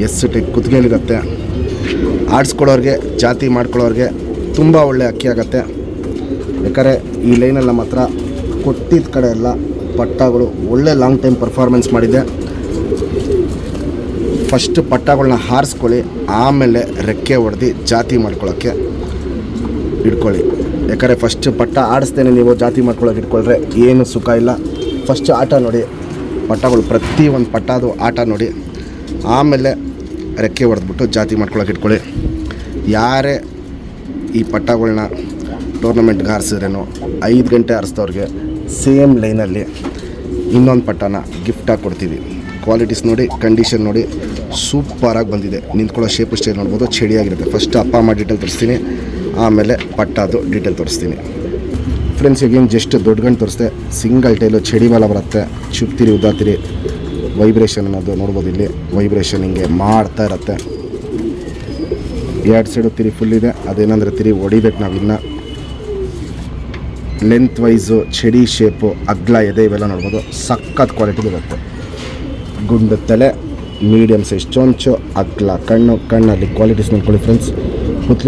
ಎಸ್ ಟೈಪ್ ಕುತ್ತಿಗೆಲಿರುತ್ತೆ. ಆಡಿಸ್ಕೊಳ್ಳೋರಿಗೆ, ಜಾತಿ ಮಾಡ್ಕೊಳ್ಳೋರಿಗೆ ತುಂಬ ಒಳ್ಳೆ ಅಕ್ಕಿ ಆಗುತ್ತೆ. ಬೇಕಾದ್ರೆ ಈ ಲೈನಲ್ಲಿ ನಮ್ಮ ಹತ್ರ ಕೊಟ್ಟಿದ್ದ ಕಡೆ ಎಲ್ಲ ಪಟ್ಟಗಳು ಒಳ್ಳೆ ಲಾಂಗ್ ಟೈಮ್ ಪರ್ಫಾರ್ಮೆನ್ಸ್ ಮಾಡಿದೆ. ಫಸ್ಟ್ ಪಟ್ಟಗಳನ್ನ ಹಾರಿಸ್ಕೊಳ್ಳಿ, ಆಮೇಲೆ ರೆಕ್ಕೆ ಹೊಡೆದು ಜಾತಿ ಮಾಡ್ಕೊಳ್ಳೋಕ್ಕೆ ಇಟ್ಕೊಳ್ಳಿ. ಯಾಕಂದರೆ ಫಸ್ಟ್ ಪಟ್ಟ ಆಡಿಸ್ತೇನೆ ನೀವು ಜಾತಿ ಮಾಡ್ಕೊಳ್ಳೋಕೆ ಇಟ್ಕೊಳ್ರೆ ಏನು ಸುಖ ಇಲ್ಲ. ಫಸ್ಟ್ ಆಟ ನೋಡಿ, ಪಟ್ಟಗಳು ಪ್ರತಿ ಒಂದು ಪಟ್ಟದು ಆಟ ನೋಡಿ, ಆಮೇಲೆ ರೆಕ್ಕೆ ಹೊಡೆದ್ಬಿಟ್ಟು ಜಾತಿ ಮಾಡ್ಕೊಳ್ಳೋಕೆ ಇಟ್ಕೊಳ್ಳಿ. ಯಾರೇ ಈ ಪಟ್ಟಗಳನ್ನ ಟೂರ್ನಮೆಂಟ್ಗೆ ಹಾರಿಸಿದ್ರೇನೋ 5 ಗಂಟೆ ಹಾರಿಸಿದವ್ರಿಗೆ ಸೇಮ್ ಲೈನಲ್ಲಿ ಇನ್ನೊಂದು ಪಟ್ಟನ ಗಿಫ್ಟಾಗಿ ಕೊಡ್ತೀವಿ. ಕ್ವಾಲಿಟೀಸ್ ನೋಡಿ, ಕಂಡೀಷನ್ ನೋಡಿ, ಸೂಪರಾಗಿ ಬಂದಿದೆ. ನಿಂತ್ಕೊಳ್ಳೋ ಶೇಪು ಸ್ಟೈಲ್ ನೋಡ್ಬೋದು, ಚಡಿಯಾಗಿರುತ್ತೆ. ಫಸ್ಟ್ ಅಪ್ಪ ಅಮ್ಮ ಡೀಟೇಲ್ ತೋರಿಸ್ತೀನಿ, ಆಮೇಲೆ ಪಟ್ಟದು ಡೀಟೇಲ್ ತೋರಿಸ್ತೀನಿ. ಫ್ರೆಂಡ್ಸ್ ಈಗೇನು ಜಸ್ಟ್ ದೊಡ್ಡ ಗಂಟು ತೋರಿಸ್ದೆ. ಸಿಂಗಲ್ ಟೈಲು ಚಡಿ ಬಾಲ ಬರುತ್ತೆ, ಚುಪ್ತಿರಿ ಉದ್ದಾತಿರಿ, ವೈಬ್ರೇಷನ್ ಅನ್ನೋದು ನೋಡ್ಬೋದು. ಇಲ್ಲಿ ವೈಬ್ರೇಷನ್ ಹಿಂಗೆ ಮಾಡ್ತಾ ಇರುತ್ತೆ. 2 ಸೈಡು ತಿರಿ ಫುಲ್ ಇದೆ. ಅದೇನಂದರೆ ತಿರಿ ಹೊಡಿಬೇಕು ನಾವಿನ್ನು. ಲೆಂತ್ ವೈಸು, ಚಡಿ ಶೇಪು, ಅಗ್ಲ ಎದೆ ಇವೆಲ್ಲ ನೋಡ್ಬೋದು. ಸಖತ್ ಕ್ವಾಲಿಟಿ ಇರುತ್ತೆ. ಗುಂಡು ತಲೆ, ಮೀಡಿಯಮ್ ಸೈಜ್ ಚೊಂಚು, ಅಗ್ಲ ಕಣ್ಣು, ಕಣ್ಣಲ್ಲಿ ಕ್ವಾಲಿಟೀಸ್ ನೋಡ್ಕೊಳ್ಳಿ ಫ್ರೆಂಡ್ಸ್.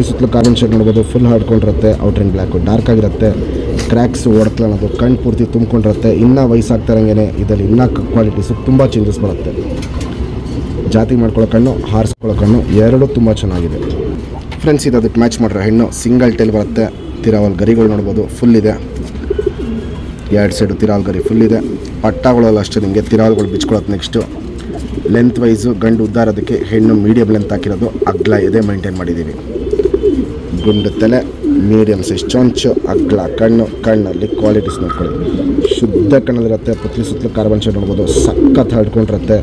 ಸುತ್ತಲೂ ಕಾರ್ಬನ್ ಶೇಡ್ ನೋಡ್ಬೋದು. ಫುಲ್ ಹಾಡ್ಕೊಂಡಿರುತ್ತೆ, ಔಟ್ರಿಂಗ್ ಬ್ಲ್ಯಾಕು ಡಾರ್ಕ್ ಆಗಿರುತ್ತೆ. ಕ್ರ್ಯಾಕ್ಸ್ ಓಡ್ತಲ ಅನ್ನೋದು ಕಣ್ಣು ಪೂರ್ತಿ ತುಂಬ್ಕೊಂಡಿರುತ್ತೆ. ಇನ್ನೂ ವಯಸ್ಸಾಗ್ತಾರಂಗೆ ಇದರಲ್ಲಿ ಇನ್ನೂ ಕ್ವಾಲಿಟೀಸು ತುಂಬ ಚೇಂಜಸ್ ಬರುತ್ತೆ. ಜಾತಿ ಮಾಡ್ಕೊಳ್ಳೋ ಕಣ್ಣು, ಹಾರಿಸ್ಕೊಳ್ಳೋ ಕಣ್ಣು ಎರಡೂ ತುಂಬ ಚೆನ್ನಾಗಿದೆ ಫ್ರೆಂಡ್ಸ್. ಇದು ಅದಕ್ಕೆ ಮ್ಯಾಚ್ ಮಾಡಿರೋ ಹೆಣ್ಣು ಸಿಂಗಲ್ ಟೈಲ್ ಬರುತ್ತೆ. ತಿರಾವಲ್ ಗರಿಗಳು ನೋಡ್ಬೋದು, ಫುಲ್ ಇದೆ. 2 ಸೈಡು ತಿರಾವಲ್ ಗರಿ ಫುಲ್ ಇದೆ. ಪಟ್ಟಗಳಲ್ಲ ಅಷ್ಟೇ ನಿಮಗೆ ತಿರಾವಲ್ಗಳು ಬಿಚ್ಕೊಳ್ಳೋದು. ನೆಕ್ಸ್ಟು ಲೆಂತ್ ವೈಸು ಗಂಡು ಉದ್ದಾರೋದಕ್ಕೆ ಹೆಣ್ಣು ಮೀಡಿಯಮ್ ಲೆಂತ್ ಹಾಕಿರೋದು, ಅಗ್ಲ ಎದೆ ಮೈಂಟೈನ್ ಮಾಡಿದ್ದೀವಿ. ಗುಂಡು ತಲೆ, ಮೀಡಿಯಮ್ ಸೈಜ್ ಚೊಂಚು, ಅಗ್ಲ ಕಣ್ಣು, ಕಣ್ಣಲ್ಲಿ ಕ್ವಾಲಿಟೀಸ್ ನೋಡ್ಕೊಳ್ಳಿ. ಶುದ್ಧ ಕಣ್ಣಲ್ಲಿರುತ್ತೆ. ಸುತ್ತಲೂ ಕಾರ್ಬನ್ ಶೇಡ್ ನೋಡ್ಬೋದು, ಸಖತ್ ಹರಡ್ಕೊಂಡಿರುತ್ತೆ.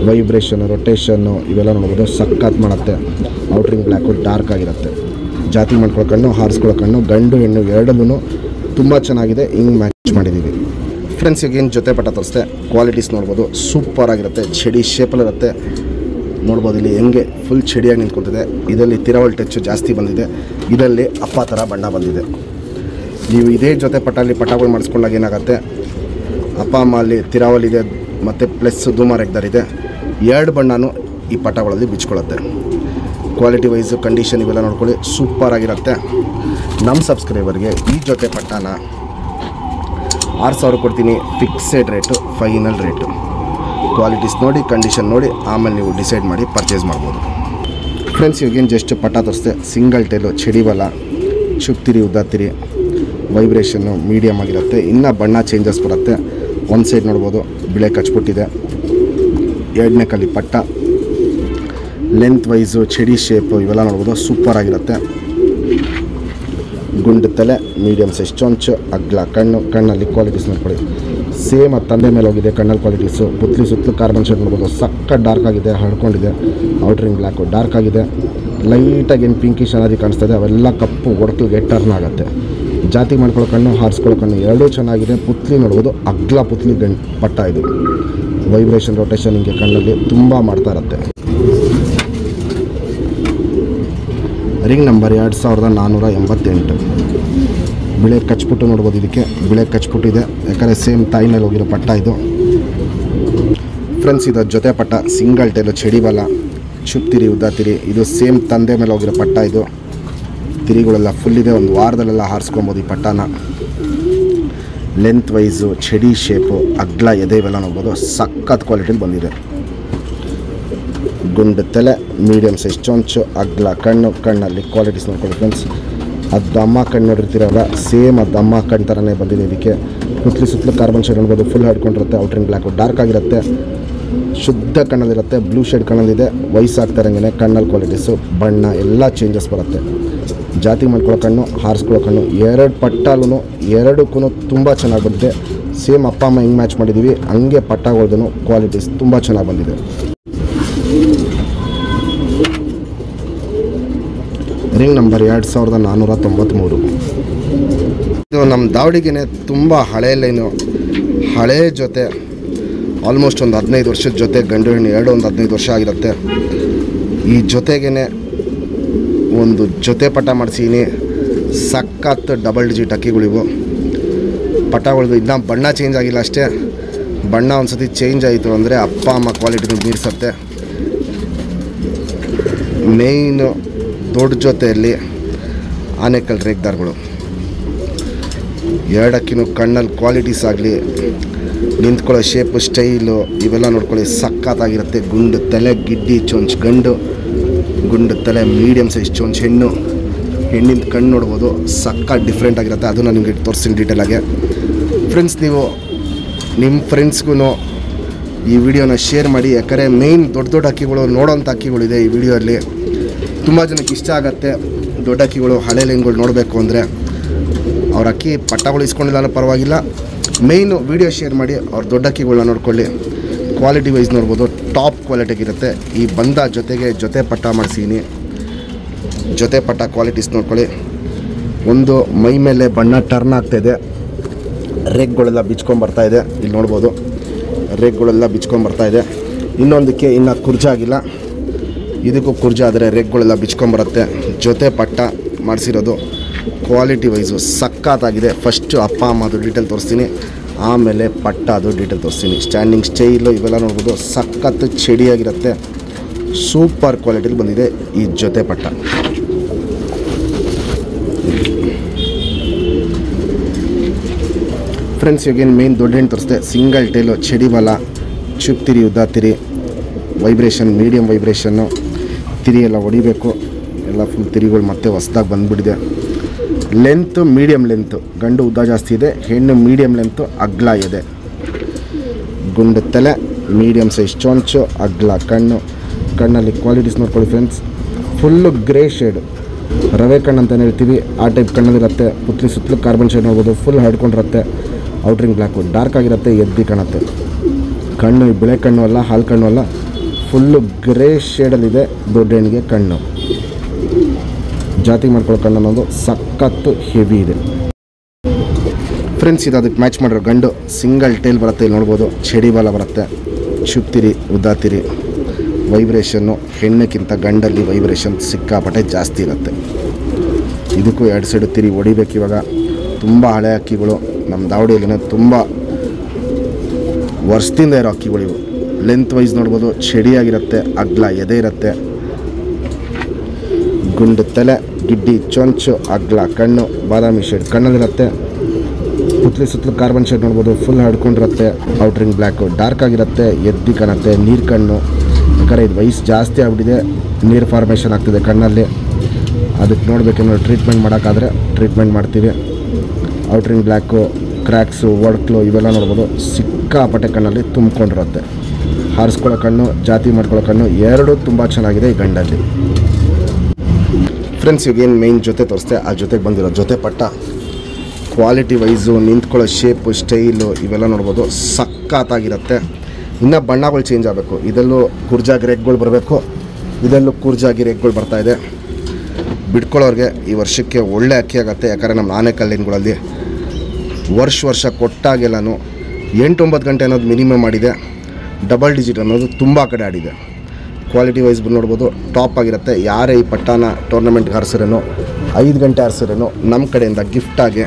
ವೈಬ್ರೇಷನು, ರೊಟೇಷನ್ನು ಇವೆಲ್ಲ ನೋಡ್ಬೋದು, ಸಖತ್ ಮಾಡುತ್ತೆ. ಔಟ್ರಿಂಗ್ ಬ್ಲ್ಯಾಕು ಡಾರ್ಕ್ ಆಗಿರುತ್ತೆ. ಜಾತಿ ಮಾಡ್ಕೊಳ್ಳೋ ಕಣ್ಣು, ಹಾರಿಸ್ಕೊಳ್ಳೋ ಕಣ್ಣು, ಗಂಡು ಹೆಣ್ಣು ಎರಡಲ್ಲೂ ತುಂಬ ಚೆನ್ನಾಗಿದೆ. ಹಿಂಗೆ ಮ್ಯಾಚ್ ಮಾಡಿದ್ದೀವಿ ಫ್ರೆಂಡ್ಸ್. ಈಗೇನು ಜೊತೆ ಪಟ್ಟ ತೋರಿಸ್ತೆ. ಕ್ವಾಲಿಟೀಸ್ ನೋಡ್ಬೋದು, ಸೂಪರಾಗಿರುತ್ತೆ. ಚಡಿ ಶೇಪಲ್ಲಿರುತ್ತೆ ನೋಡ್ಬೋದು. ಇಲ್ಲಿ ಹೆಂಗೆ ಫುಲ್ ಚಡಿಯಾಗಿ ನಿಂತ್ಕೊತಿದೆ. ಇದರಲ್ಲಿ ತಿರಾವಲ್ ಟಚ್ಚು ಜಾಸ್ತಿ ಬಂದಿದೆ. ಇದರಲ್ಲಿ ಅಪ್ಪ ಥರ ಬಣ್ಣ ಬಂದಿದೆ. ನೀವು ಇದೇ ಜೊತೆ ಪಟ್ಟಲ್ಲಿ ಪಟ್ಟಗಳು ಮಾಡಿಸ್ಕೊಂಡಾಗ ಏನಾಗುತ್ತೆ, ಅಪ್ಪ ಅಮ್ಮ ಅಲ್ಲಿ ತಿರಾವಲ್ ಇದೆ ಮತ್ತು ಪ್ಲಸ್ ಧೂಮ ರೆಗ್ದಾರ್ ಇದೆ. 2 ಬಣ್ಣನೂ ಈ ಪಟ್ಟಗಳಲ್ಲಿ ಬಿಚ್ಕೊಳ್ಳುತ್ತೆ. ಕ್ವಾಲಿಟಿ ವೈಸು, ಕಂಡೀಷನ್ ಇವೆಲ್ಲ ನೋಡ್ಕೊಳ್ಳಿ, ಸೂಪರಾಗಿರುತ್ತೆ. ನಮ್ಮ ಸಬ್ಸ್ಕ್ರೈಬರ್ಗೆ ಈ ಜೊತೆ ಪಟ್ಟನ 6,000 ಕೊಡ್ತೀನಿ. Fixed rate, final rate. Qualities ನೋಡಿ, ಕಂಡೀಷನ್ ನೋಡಿ, ಆಮೇಲೆ ನೀವು ಡಿಸೈಡ್ ಮಾಡಿ ಪರ್ಚೇಸ್ ಮಾಡ್ಬೋದು ಫ್ರೆಂಡ್ಸ್. ಇವಾಗೇನು ಜಸ್ಟ್ ಪಟ್ಟ ತೋರಿಸ್ದೆ. ಸಿಂಗಲ್ ಟೈಲು, ಚಡಿಬಲ, ಚುಪ್ತಿರಿ ಉದ್ದಾತಿರಿ, ವೈಬ್ರೇಷನ್ನು ಮೀಡಿಯಮ್ ಆಗಿರುತ್ತೆ. ಇನ್ನೂ ಬಣ್ಣ ಚೇಂಜಸ್ ಬರುತ್ತೆ. ಒಂದು ಸೈಡ್ ನೋಡ್ಬೋದು ಬಿಳೆ ಕಚ್ಬಿಟ್ಟಿದೆ. 2ನೇ ಕಲ್ಲಿ ಪಟ್ಟ, ಲೆಂತ್ ವೈಸು, ಚಡಿ ಶೇಪು ಇವೆಲ್ಲ ನೋಡ್ಬೋದು, ಸೂಪರಾಗಿರುತ್ತೆ. ಗುಂಡು ತಲೆ, ಮೀಡಿಯಮ್ ಸೈಜ್ ಚೊಂಚು, ಅಗ್ಲ ಕಣ್ಣು, ಕಣ್ಣಲ್ಲಿ ಕ್ವಾಲಿಟೀಸ್ ನೋಡ್ಕೊಳ್ಳಿ. ಸೇಮ್ ಅದು ತಂದೆ ಮೇಲೆ ಹೋಗಿದೆ ಕಣ್ಣಲ್ಲಿ ಕ್ವಾಲಿಟೀಸು. ಸುತ್ತಲೂ ಕಾರ್ಬನ್ ಶೇಡ್ ನೋಡ್ಬೋದು, ಸಕ್ಕ ಡಾರ್ಕ್ ಆಗಿದೆ, ಹರ್ಡ್ಕೊಂಡಿದೆ. ಔಟ್ರಿಂಗ್ ಬ್ಲ್ಯಾಕು ಡಾರ್ಕ್ ಆಗಿದೆ. ಲೈಟಾಗಿ ಏನು ಪಿಂಕಿಶ್ ಅನ್ನೋದು ಕಾಣಿಸ್ತದೆ, ಅವೆಲ್ಲ ಕಪ್ಪು ಒಡಕಲ್ಗೆ ಟರ್ನ್ ಆಗುತ್ತೆ. ಜಾತಿ ಮಾಡ್ಕೊಳ್ಳೋ ಕಣ್ಣು, ಹಾರಿಸ್ಕೊಳ್ಳೋ ಕಣ್ಣು ಎರಡೂ ಚೆನ್ನಾಗಿದೆ. ಪುತ್ಲಿ ನೋಡ್ಬೋದು, ಅಗ್ಲ ಪುತ್ಲಿ ಪಟ್ಟ ಇದು. ವೈಬ್ರೇಷನ್, ರೊಟೇಷನ್ ಹಿಂಗೆ ಕಣ್ಣಲ್ಲಿ ತುಂಬ ಮಾಡ್ತಾ ಇರುತ್ತೆ. Ring number 2488. ಬಿಳೆ ಕಚ್ಪುಟ್ಟು ನೋಡ್ಬೋದು. ಇದಕ್ಕೆ ಬಿಳೆ ಕಚ್ಪುಟ್ಟಿದೆ, ಯಾಕಂದರೆ ಸೇಮ್ ತಾಯಿ ಮೇಲೆ ಹೋಗಿರೋ ಪಟ್ಟ ಇದು ಫ್ರೆಂಡ್ಸ್. ಇದು ಜೊತೆ ಪಟ್ಟ, ಸಿಂಗಲ್ ಟೈಲು, ಚಡಿ ಬಾಲ, ಚುಪ್ತಿರಿ ಉದ್ದಾತಿರಿ. ಇದು ಸೇಮ್ ತಂದೆ ಮೇಲೆ ಹೋಗಿರೋ ಪಟ್ಟ ಇದು. ತಿರಿಗಳೆಲ್ಲ ಫುಲ್ ಇದೆ. ಒಂದು ವಾರದಲ್ಲೆಲ್ಲ ಹಾರಿಸ್ಕೊಬೋದು ಈ ಪಟ್ಟನ. ಲೆಂತ್ ವೈಸು, ಚಡಿ ಶೇಪು, ಅಗ್ಲ ಎದೆ ಇವೆಲ್ಲ ನೋಡ್ಬೋದು, ಸಖತ್ ಕ್ವಾಲಿಟಿಲಿ ಬಂದಿದೆ. ಗುಂಡು ತಲೆ, ಮೀಡಿಯಮ್ ಸೈಜ್ ಚೊಂಚು, ಅಗ್ಲ ಕಣ್ಣು, ಕಣ್ಣಲ್ಲಿ ಕ್ವಾಲಿಟೀಸ್ ನೋಡ್ಕೊಳ್ಳಿ ಫ್ರೆಂಡ್ಸ್. ಅದು ಅಮ್ಮ ಕಣ್ಣು ನೋಡಿರ್ತೀರಲ್ಲ, ಸೇಮ್ ಅದು ಅಮ್ಮ ಕಣ್ಣು ಥರನೇ ಬಂದಿದೆ. ಇದಕ್ಕೆ ಸುತ್ತಲೂ ಕಾರ್ಬನ್ ಶೇಡ್ ನೋಡ್ಬೋದು, ಫುಲ್ ಹರ್ಡ್ಕೊಂಡಿರುತ್ತೆ. ಔಟ್ರಿಂಗ್ ಬ್ಲ್ಯಾಕು ಡಾರ್ಕ್ ಆಗಿರುತ್ತೆ. ಶುದ್ಧ ಕಣ್ಣಲ್ಲಿರುತ್ತೆ. Blue shade ಕಣ್ಣಲ್ಲಿದೆ. ವಯಸ್ಸಾಗ್ತಾರಂಗೆ ಕಣ್ಣಲ್ಲಿ ಕ್ವಾಲಿಟೀಸು, ಬಣ್ಣ ಎಲ್ಲ ಚೇಂಜಸ್ ಬರುತ್ತೆ. ಜಾತಿ ಮಾಡ್ಕೊಳ್ಳೋ ಕಣ್ಣು, ಹಾರಿಸ್ಕೊಳ್ಳೋ ಕಣ್ಣು 2 ಪಟ್ಟಲ್ಲೂ ಎರಡಕ್ಕೂ ತುಂಬ ಚೆನ್ನಾಗಿ ಬಂದಿದೆ. ಸೇಮ್ ಅಪ್ಪ ಅಮ್ಮ ಹಿಂಗೆ ಮ್ಯಾಚ್ ಮಾಡಿದ್ದೀವಿ, ಹಂಗೆ ಪಟ್ಟಗಳದ್ದು ಕ್ವಾಲಿಟೀಸ್ ತುಂಬ ಚೆನ್ನಾಗಿ ಬಂದಿದೆ. Ring number 2493. ಇದು ನಮ್ಮ ದಾವಡಿಗೆನೆ ತುಂಬ ಹಳೆ ಲೈನು, ಹಳೆ ಜೊತೆ. ಆಲ್ಮೋಸ್ಟ್ ಒಂದು 15 ವರ್ಷದ ಜೊತೆ. ಗಂಡು ಹೆಣ್ಣು ಎರಡು ಒಂದು 15 ವರ್ಷ ಆಗಿರುತ್ತೆ. ಈ ಜೊತೆಗೇ ಒಂದು ಜೊತೆ ಪಟ್ಟ ಮಾಡಿಸೀನಿ. ಸಖತ್ ಡಬಲ್ ಡಿಜಿಟ್ ಅಕ್ಕಿಗಳಿವು. ಪಟಾಗಳದ್ದು ಇನ್ನೂ ಬಣ್ಣ ಚೇಂಜ್ ಆಗಿಲ್ಲ ಅಷ್ಟೇ. ಬಣ್ಣ ಒಂದು ಸತಿ ಚೇಂಜ್ ಆಯಿತು ಅಂದರೆ ಅಪ್ಪ ಅಮ್ಮ ಕ್ವಾಲಿಟಿನ ಮೀರಿಸುತ್ತೆ. ಮೇಯ್ನು ದೊಡ್ಡ ಜೊತೆಯಲ್ಲಿ ಆನೆಕಲ್ ರೇಗ್ದಾರ್ಗಳು ಎರಡಕ್ಕಿನೂ ಕಣ್ಣಲ್ಲಿ ಕ್ವಾಲಿಟೀಸ್ ಆಗಲಿ, ನಿಂತ್ಕೊಳ್ಳೋ ಶೇಪು ಸ್ಟೈಲು ಇವೆಲ್ಲ ನೋಡ್ಕೊಳ್ಳಿ ಸಖತ್ತಾಗಿರುತ್ತೆ. ಗುಂಡು ತಲೆ ಗಿಡ್ಡಿ ಚೊಂಚ್ ಗಂಡು, ಗುಂಡು ತಲೆ ಮೀಡಿಯಮ್ ಸೈಜ್ ಚೊಂಚ್ ಹೆಣ್ಣು, ಹೆಣ್ಣಿನ ಕಣ್ಣು ನೋಡ್ಬೋದು ಸಕ್ಕ ಡಿಫ್ರೆಂಟ್ ಆಗಿರುತ್ತೆ. ಅದು ನಾನು ನಿಮಗೆ ತೋರಿಸ್ತೀನಿ ಡೀಟೇಲಾಗೆ. ಫ್ರೆಂಡ್ಸ್, ನೀವು ನಿಮ್ಮ ಫ್ರೆಂಡ್ಸ್ಗೂ ಈ ವಿಡಿಯೋನ ಶೇರ್ ಮಾಡಿ. ಯಾಕಂದರೆ ಮೇಯ್ನ್ ದೊಡ್ಡ ದೊಡ್ಡ ಅಕ್ಕಿಗಳು ನೋಡೋಂಥ ಅಕ್ಕಿಗಳಿದೆ ಈ ವಿಡಿಯೋಲ್ಲಿ. ತುಂಬ ಜನಕ್ಕೆ ಇಷ್ಟ ಆಗುತ್ತೆ ದೊಡ್ಡ ಅಕ್ಕಿಗಳು, ಹಳೆ ಲೈನ್ಗಳು ನೋಡಬೇಕು ಅಂದರೆ. ಅವ್ರ ಅಕ್ಕಿ ಪಟ್ಟಗಳು ಇಸ್ಕೊಂಡಿಲ್ಲ ಅನ್ನೋ ಪರವಾಗಿಲ್ಲ, ಮೇಯ್ನು ವಿಡಿಯೋ ಶೇರ್ ಮಾಡಿ ಅವ್ರ ದೊಡ್ಡ ಅಕ್ಕಿಗಳನ್ನ ನೋಡ್ಕೊಳ್ಳಿ. ಕ್ವಾಲಿಟಿ ವೈಸ್ ನೋಡ್ಬೋದು ಟಾಪ್ ಕ್ವಾಲಿಟಿಗಿರುತ್ತೆ. ಈ ಬಂದ ಜೊತೆಗೆ ಜೊತೆ ಪಟ್ಟ ಮಾಡಿಸಿದ್ದೀನಿ. ಜೊತೆ ಪಟ್ಟ ಕ್ವಾಲಿಟೀಸ್ ನೋಡ್ಕೊಳ್ಳಿ. ಒಂದು ಮೈ ಮೇಲೆ ಬಣ್ಣ ಟರ್ನ್ ಆಗ್ತಾಯಿದೆ, ರೇಗ್ಗಳೆಲ್ಲ ಬಿಚ್ಕೊಂಬರ್ತಾಯಿದೆ. ಇಲ್ಲಿ ನೋಡ್ಬೋದು ರೇಗ್ಗಳೆಲ್ಲ ಬಿಚ್ಕೊಂಬರ್ತಾಯಿದೆ. ಇನ್ನೊಂದಕ್ಕೆ ಇನ್ನೂ ಕುರ್ಜಾಗಿಲ್ಲ, ಇದಕ್ಕೂ ಕುರ್ಜ ಆದರೆ ರೇಗ್ಗಳೆಲ್ಲ ಬಿಚ್ಕೊಂಬರುತ್ತೆ. ಜೊತೆ ಪಟ್ಟ ಮಾಡಿಸಿರೋದು ಕ್ವಾಲಿಟಿ ವೈಸು ಸಖತ್ತಾಗಿದೆ. ಫಸ್ಟು ಅಪ್ಪ ಅಮ್ಮದು ಡೀಟೇಲ್ ತೋರಿಸ್ತೀನಿ, ಆಮೇಲೆ ಪಟ್ಟ ಅದು ಡೀಟೇಲ್ ತೋರಿಸ್ತೀನಿ. ಸ್ಟ್ಯಾಂಡಿಂಗ್ ಸ್ಟೈಲು ಇವೆಲ್ಲ ನೋಡ್ಬೋದು ಸಖತ್ತು ಚಡಿಯಾಗಿರುತ್ತೆ. ಸೂಪರ್ ಕ್ವಾಲಿಟಿಲಿ ಬಂದಿದೆ ಈ ಜೊತೆ ಪಟ್ಟ. ಫ್ರೆಂಡ್ಸ್, ಇವಾಗೇನು ಮೇಯ್ನ್ ದೊಡ್ಡ ಹೆಣ್ಣು ತೋರಿಸ್ದೆ. ಸಿಂಗಲ್ ಟೇಲು, ಚಡಿ ಬಲ, ಚುಪ್ ತಿರಿ, ಉದ್ದ ತಿರಿ, ವೈಬ್ರೇಷನ್ ಮೀಡಿಯಮ್ ವೈಬ್ರೇಷನ್ನು, ತಿರಿ ಎಲ್ಲ ಹೊಡಿಬೇಕು. ಎಲ್ಲ ಫುಲ್ ತಿರಿಗಳು ಮತ್ತೆ ಹೊಸ್ದಾಗಿ ಬಂದುಬಿಟ್ಟಿದೆ. ಲೆಂತು ಮೀಡಿಯಮ್ ಲೆಂತು, ಗಂಡು ಉದ್ದ ಜಾಸ್ತಿ ಇದೆ, ಹೆಣ್ಣು ಮೀಡಿಯಮ್ ಲೆಂತು ಅಗ್ಲ ಇದೆ. ಗುಂಡು ತಲೆ, ಮೀಡಿಯಮ್ ಸೈಜ್ ಚೊಂಚು, ಅಗ್ಲ ಕಣ್ಣು. ಕಣ್ಣಲ್ಲಿ ಕ್ವಾಲಿಟೀಸ್ ನೋಡ್ಕೊಳ್ಳಿ ಫ್ರೆಂಡ್ಸ್. ಫುಲ್ಲು ಗ್ರೇ ಶೇಡು, ರವೆ ಕಣ್ಣು ಅಂತಲೇ ಹೇಳ್ತೀವಿ, ಆ ಟೈಪ್ ಕಣ್ಣಲ್ಲಿರುತ್ತೆ. ಪುತ್ಲಿ ಸುತ್ತಲೂ ಕಾರ್ಬನ್ ಶೇಡ್ ನೋಡ್ಬೋದು, ಫುಲ್ ಹಡ್ಕೊಂಡಿರುತ್ತೆ. ಔಟ್ರಿಂಗ್ ಬ್ಲ್ಯಾಕು ಡಾರ್ಕ್ ಆಗಿರುತ್ತೆ, ಎದ್ದಿ ಕಾಣುತ್ತೆ. ಕಣ್ಣು ಬಿಳೆ ಕಣ್ಣು ಅಲ್ಲ, ಹಾಲು ಕಣ್ಣು ಅಲ್ಲ, ಫುಲ್ಲು ಗ್ರೇ ಶೇಡಲ್ಲಿದೆ ದೊಡ್ಡ ಹೆಣ್ಣಿಗೆ ಕಣ್ಣು. ಜಾತಿ ಮಾಡ್ಕೊಳ್ಳೋ ಕಣ್ಣು ಅನ್ನೋದು ಸಖತ್ತು ಹೆವಿ ಇದೆ ಫ್ರೆಂಡ್ಸ್. ಇದು ಅದಕ್ಕೆ ಮ್ಯಾಚ್ ಮಾಡಿರೋ ಗಂಡು. ಸಿಂಗಲ್ ಟೇಲ್ ಬರುತ್ತೆ, ಇಲ್ಲಿ ನೋಡ್ಬೋದು. ಚಡಿ ಬಾಲ ಬರುತ್ತೆ, ಚುಪ್ತಿರಿ, ಉದ್ದಾತಿರಿ, ವೈಬ್ರೇಷನ್ನು ಹೆಣ್ಣಕ್ಕಿಂತ ಗಂಡಲ್ಲಿ ವೈಬ್ರೇಷನ್ ಸಿಕ್ಕಾಪಟ್ಟೆ ಜಾಸ್ತಿ ಇರುತ್ತೆ. ಇದಕ್ಕೂ ಎರಡು ಸೈಡು ತಿರಿ ಹೊಡಿಬೇಕು. ಇವಾಗ ತುಂಬ ಹಳೆ ಅಕ್ಕಿಗಳು ನಮ್ಮ ದಾವಡಿಯಲ್ಲಿನ ತುಂಬ ವರ್ಷದಿಂದ ಇರೋ ಅಕ್ಕಿಗಳು ಇವು. ಲೆಂತ್ ವೈಸ್ ನೋಡ್ಬೋದು ಚಡಿಯಾಗಿರುತ್ತೆ, ಅಗ್ಲ ಎದೆ ಇರುತ್ತೆ. ಗುಂಡು ತಲೆ, ಗಿಡ್ಡಿ ಚೊಂಚು, ಅಗ್ಲ ಕಣ್ಣು, ಬಾದಾಮಿ ಶೇಡ್ ಕಣ್ಣಲ್ಲಿರುತ್ತೆ. ಪುತ್ಲಿ ಸುತ್ತಲೂ ಕಾರ್ಬನ್ ಶೇಡ್ ನೋಡ್ಬೋದು, ಫುಲ್ ಹಡ್ಕೊಂಡಿರುತ್ತೆ. ಔಟ್ರಿಂಗ್ ಬ್ಲ್ಯಾಕು ಡಾರ್ಕ್ ಆಗಿರುತ್ತೆ, ಎದ್ದಿ ಕಾಣುತ್ತೆ. ನೀರು ಕಣ್ಣು, ಯಾಕಂದರೆ ಇದು ವಯಸ್ಸು ಜಾಸ್ತಿ ಆಗ್ಬಿಟ್ಟಿದೆ, ನೀರು ಫಾರ್ಮೇಷನ್ ಆಗ್ತಿದೆ ಕಣ್ಣಲ್ಲಿ. ಅದಕ್ಕೆ ನೋಡಬೇಕೇನೋ ಟ್ರೀಟ್ಮೆಂಟ್ ಮಾಡೋಕ್ಕಾದರೆ ಟ್ರೀಟ್ಮೆಂಟ್ ಮಾಡ್ತೀವಿ. ಔಟ್ರಿಂಗ್ ಬ್ಲ್ಯಾಕು, ಕ್ರ್ಯಾಕ್ಸು, ಒಡ್ಕ್ಲು ಇವೆಲ್ಲ ನೋಡ್ಬೋದು ಸಿಕ್ಕಾಪಟ್ಟೆ ಕಣ್ಣಲ್ಲಿ ತುಂಬಿಕೊಂಡಿರುತ್ತೆ. ಹಾರಿಸ್ಕೊಳ್ಳೋ ಕಣ್ಣು, ಜಾತಿ ಮಾಡ್ಕೊಳ್ಳೋ ಕಣ್ಣು ಎರಡೂ ತುಂಬ ಚೆನ್ನಾಗಿದೆ ಈ ಗಂಡಲ್ಲಿ. ಫ್ರೆಂಡ್ಸ್, ಇವಾಗೇನು ಮೇಯ್ನ್ ಜೊತೆ ತೋರಿಸ್ತೆ, ಆ ಜೊತೆಗೆ ಬಂದಿರೋ ಜೊತೆ ಪಟ್ಟ ಕ್ವಾಲಿಟಿ ವೈಸು, ನಿಂತ್ಕೊಳ್ಳೋ ಶೇಪು ಸ್ಟೈಲು ಇವೆಲ್ಲ ನೋಡ್ಬೋದು ಸಖತ್ತಾಗಿರುತ್ತೆ. ಇನ್ನೂ ಬಣ್ಣಗಳು ಚೇಂಜ್ ಆಗಬೇಕು. ಇದರಲ್ಲೂ ಕುರ್ಜಾಗಿ ರೇಗ್ಗಳು ಬರಬೇಕು, ಇದರಲ್ಲೂ ಕುರ್ಜಾಗಿ ರೇಗ್ಗಳು ಬರ್ತಾಯಿದೆ. ಬಿಟ್ಕೊಳ್ಳೋರಿಗೆ ಈ ವರ್ಷಕ್ಕೆ ಒಳ್ಳೆ ಅಕ್ಕಿ ಆಗುತ್ತೆ. ಯಾಕಂದರೆ ನಮ್ಮ ಆನೆಕಲ್ಲಿನಗಳಲ್ಲಿ ವರ್ಷ ಕೊಟ್ಟಾಗೆಲ್ಲನೂ 8-9 ಗಂಟೆ ಅನ್ನೋದು ಮಿನಿಮಮ್ ಆಡಿದೆ. ಡಬಲ್ ಡಿಜಿಟ್ ಅನ್ನೋದು ತುಂಬ ಕಡೆ ಆಡಿದೆ. ಕ್ವಾಲಿಟಿ ವೈಸ್ ನೋಡ್ಬೋದು ಟಾಪ್ ಆಗಿರುತ್ತೆ. ಯಾರೇ ಈ ಪಟ್ಟಾನ ಟೂರ್ನಮೆಂಟ್ಗೆ ಹಾರಿಸಿರೇನೋ 5 ಗಂಟೆ ಹಾರಿಸಿರೇನೋ ನಮ್ಮ ಕಡೆಯಿಂದ ಗಿಫ್ಟಾಗಿ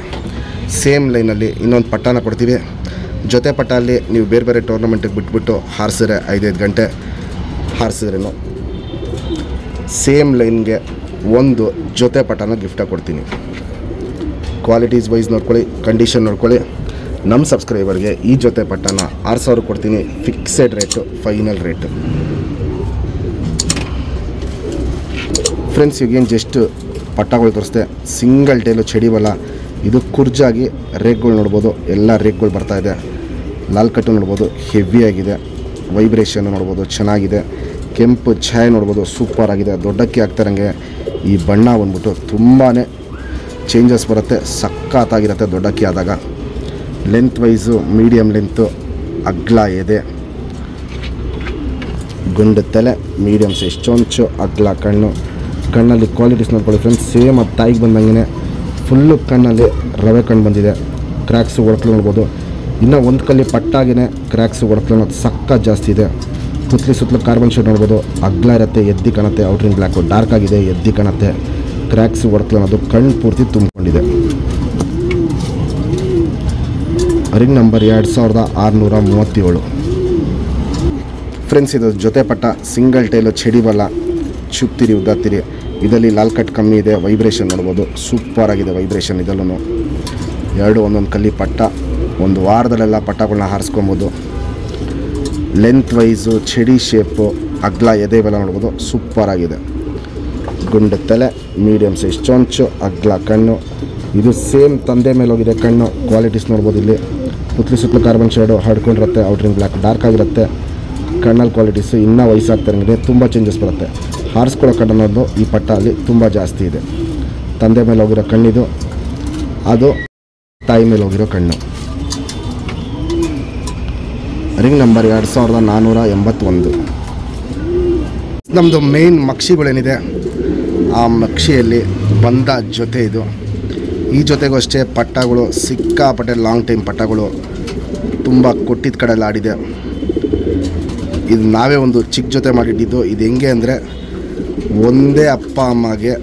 ಸೇಮ್ ಲೈನಲ್ಲಿ ಇನ್ನೊಂದು ಪಟ್ಟಾನ ಕೊಡ್ತೀವಿ. ಜೊತೆ ಪಟ್ಟಾಲ್ಲಿ ನೀವು ಬೇರೆ ಬೇರೆ ಟೂರ್ನಮೆಂಟಿಗೆ ಬಿಟ್ಬಿಟ್ಟು ಹಾರಿಸಿದ್ರೆ 5-5 ಗಂಟೆ ಹಾರಿಸಿದ್ರೇನೋ ಸೇಮ್ ಲೈನ್ಗೆ ಒಂದು ಜೊತೆ ಪಟ್ಟಾನ ಗಿಫ್ಟಾಗಿ ಕೊಡ್ತೀನಿ. ಕ್ವಾಲಿಟೀಸ್ ವೈಸ್ ನೋಡ್ಕೊಳ್ಳಿ, ಕಂಡೀಷನ್ ನೋಡ್ಕೊಳ್ಳಿ. ನಮ್ಮ ಸಬ್ಸ್ಕ್ರೈಬರ್ಗೆ ಈ ಜೊತೆ ಪಟ್ಟಾನ 6,000 ಕೊಡ್ತೀನಿ. Fixed rate, final rate. Friends, ಈಗೇನು ಜಸ್ಟ್ ಪಟ್ಟಗಳು ತೋರಿಸ್ದೆ. ಸಿಂಗಲ್ ಟೇಲು ಚಡಿಬಲ, ಇದು ಕುರ್ಜಾಗಿ ರೇಗ್ಗಳು ನೋಡ್ಬೋದು, ಎಲ್ಲ ರೇಗ್ಗಳು ಬರ್ತಾಯಿದೆ. ಲಾಲ್ ಕಟ್ಟು ನೋಡ್ಬೋದು ಹೆವಿಯಾಗಿದೆ. ವೈಬ್ರೇಷನ್ ನೋಡ್ಬೋದು ಚೆನ್ನಾಗಿದೆ. ಕೆಂಪು ಛಾಯೆ ನೋಡ್ಬೋದು ಸೂಪರ್ ಆಗಿದೆ. ದೊಡ್ಡಕ್ಕಿ ಆಗ್ತಾರಂಗೆ ಈ ಬಣ್ಣ ಬಂದ್ಬಿಟ್ಟು ತುಂಬಾ ಚೇಂಜಸ್ ಬರುತ್ತೆ, ಸಖತ್ತಾಗಿರುತ್ತೆ ದೊಡ್ಡಕ್ಕಿ ಆದಾಗ. ಲೆಂತ್ ವೈಸು ಮೀಡಿಯಮ್ ಲೆಂತು, ಅಗ್ಲ ಎದೆ, ಗುಂಡು ತಲೆ, ಮೀಡಿಯಮ್ ಸೈಜ್ ಚೊಂಚು, ಅಗ್ಲ ಕಣ್ಣು. ಕಣ್ಣಲ್ಲಿ ಕ್ವಾಲಿಟೀಸ್ ನೋಡ್ಕೊಳ್ಳಿ ಫ್ರೆಂಡ್ಸ್. ಸೇಮ್ ಅದು ತಾಯಿಗೆ ಬಂದಂಗೆ ಫುಲ್ಲು ಕಣ್ಣಲ್ಲಿ ರವೆ ಕಣ್ಣು ಬಂದಿದೆ. ಕ್ರ್ಯಾಕ್ಸು ಒಡಕ್ಲು ನೋಡ್ಬೋದು. ಇನ್ನು ಒಂದು ಕಲ್ಲಿ ಪಟ್ಟಾಗಿನೇ ಕ್ರ್ಯಾಕ್ಸು ಒಡಕ್ಲು ಅನ್ನೋದು ಸಕ್ಕ ಜಾಸ್ತಿ ಇದೆ. ಪುತ್ಲಿ ಸುತ್ತಲೂ ಕಾರ್ಬನ್ ಶೇಡ್ ನೋಡ್ಬೋದು, ಅಗ್ಲ ಇರುತ್ತೆ, ಎದ್ದಿ ಕಾಣುತ್ತೆ. ಔಟ್ರಿಂಗ್ ಬ್ಲ್ಯಾಕು ಡಾರ್ಕ್ ಆಗಿದೆ, ಎದ್ದಿ ಕಾಣುತ್ತೆ. ಕ್ರ್ಯಾಕ್ಸು ಒಡಕ್ಲು ಅನ್ನೋದು ಕಣ್ಣು ಪೂರ್ತಿ ತುಂಬಿಕೊಂಡಿದೆ. Ring number 2637. ಫ್ರೆಂಡ್ಸ್, ಇದು ಜೊತೆ ಪಟ್ಟ ಸಿಂಗಲ್ ಟೈಲು ಚಡಿ ಬಲ, ಚುಪ್ತಿರಿ ಉದ್ದಾತಿರಿ. ಇದರಲ್ಲಿ ಲಾಲ್ ಕಟ್ ಕಮ್ಮಿ ಇದೆ, ವೈಬ್ರೇಷನ್ ನೋಡ್ಬೋದು, ಸೂಪರ್ ಆಗಿದೆ ವೈಬ್ರೇಷನ್. ಇದಲ್ಲೂ ಎರಡು ಒಂದೊಂದು ಕಲ್ಲಿ ಪಟ್ಟ, ಒಂದು ವಾರದಲ್ಲೆಲ್ಲ ಪಟ್ಟಗಳನ್ನ ಹಾರಿಸ್ಕೊಬೋದು. ಲೆಂತ್ ವೈಸು, ಚಡಿ ಶೇಪು, ಅಗ್ಲ ಎದೆ ಇವೆಲ್ಲ ನೋಡ್ಬೋದು, ಸೂಪರ್ ಆಗಿದೆ. ಗುಂಡು ತಲೆ, ಮೀಡಿಯಮ್ ಸೈಜ್ ಚೊಂಚು, ಅಗ್ಲ ಕಣ್ಣು. ಇದು ಸೇಮ್ ತಂದೆ ಮೇಲೆ ಹೋಗಿದೆ ಕಣ್ಣು. ಕ್ವಾಲಿಟೀಸ್ ನೋಡ್ಬೋದು. ಇಲ್ಲಿ ಪುತ್ಲಿ ಸುತ್ತಲೂ ಕಾರ್ಬನ್ ಶೇಡು ಹಡ್ಕೊಂಡಿರುತ್ತೆ, ಔಟ್ರಿಂಗ್ ಬ್ಲ್ಯಾಕ್ ಡಾರ್ಕ್ ಆಗಿರುತ್ತೆ. ಕಣ್ಣಲ್ಲಿ ಕ್ವಾಲಿಟೀಸು ಇನ್ನೂ ವಯಸ್ಸಾಗ್ತಾರಂಗೆ ತುಂಬ ಚೇಂಜಸ್ ಬರುತ್ತೆ. ಹಾರಿಸ್ಕೊಳ್ಳೋ ಕಣ್ಣು ಅನ್ನೋದು ಈ ಪಟ್ಟ ಅಲ್ಲಿ ತುಂಬ ಜಾಸ್ತಿ ಇದೆ. ತಂದೆ ಮೇಲೆ ಹೋಗಿರೋ ಕಣ್ಣಿದು, ಅದು ತಾಯಿ ಮೇಲೆ ಹೋಗಿರೋ ಕಣ್ಣು. Ring number 2481. ನಮ್ಮದು ಮೇನ್ ಮಕ್ಷಿಗಳೇನಿದೆ, ಆ ಮಕ್ಷಿಯಲ್ಲಿ ಬಂದ ಜೊತೆ ಇದು. ಈ ಜೊತೆಗೂ ಅಷ್ಟೇ ಪಟ್ಟಗಳು ಸಿಕ್ಕಾಪಟ್ಟೆ ಲಾಂಗ್ ಟೈಮ್ ಪಟ್ಟಗಳು, ತುಂಬ ಕೊಟ್ಟಿದ್ದ ಕಡೆಯಲ್ಲಿ ಆಡಿದೆ. ಇದು ನಾವೇ ಒಂದು ಚಿಕ್ಕ ಜೊತೆ ಮಾಡಿಟ್ಟಿದ್ದು. ಇದು ಹೆಂಗೆ ಅಂದರೆ, ಒಂದೇ ಅಪ್ಪ ಅಮ್ಮಗೆ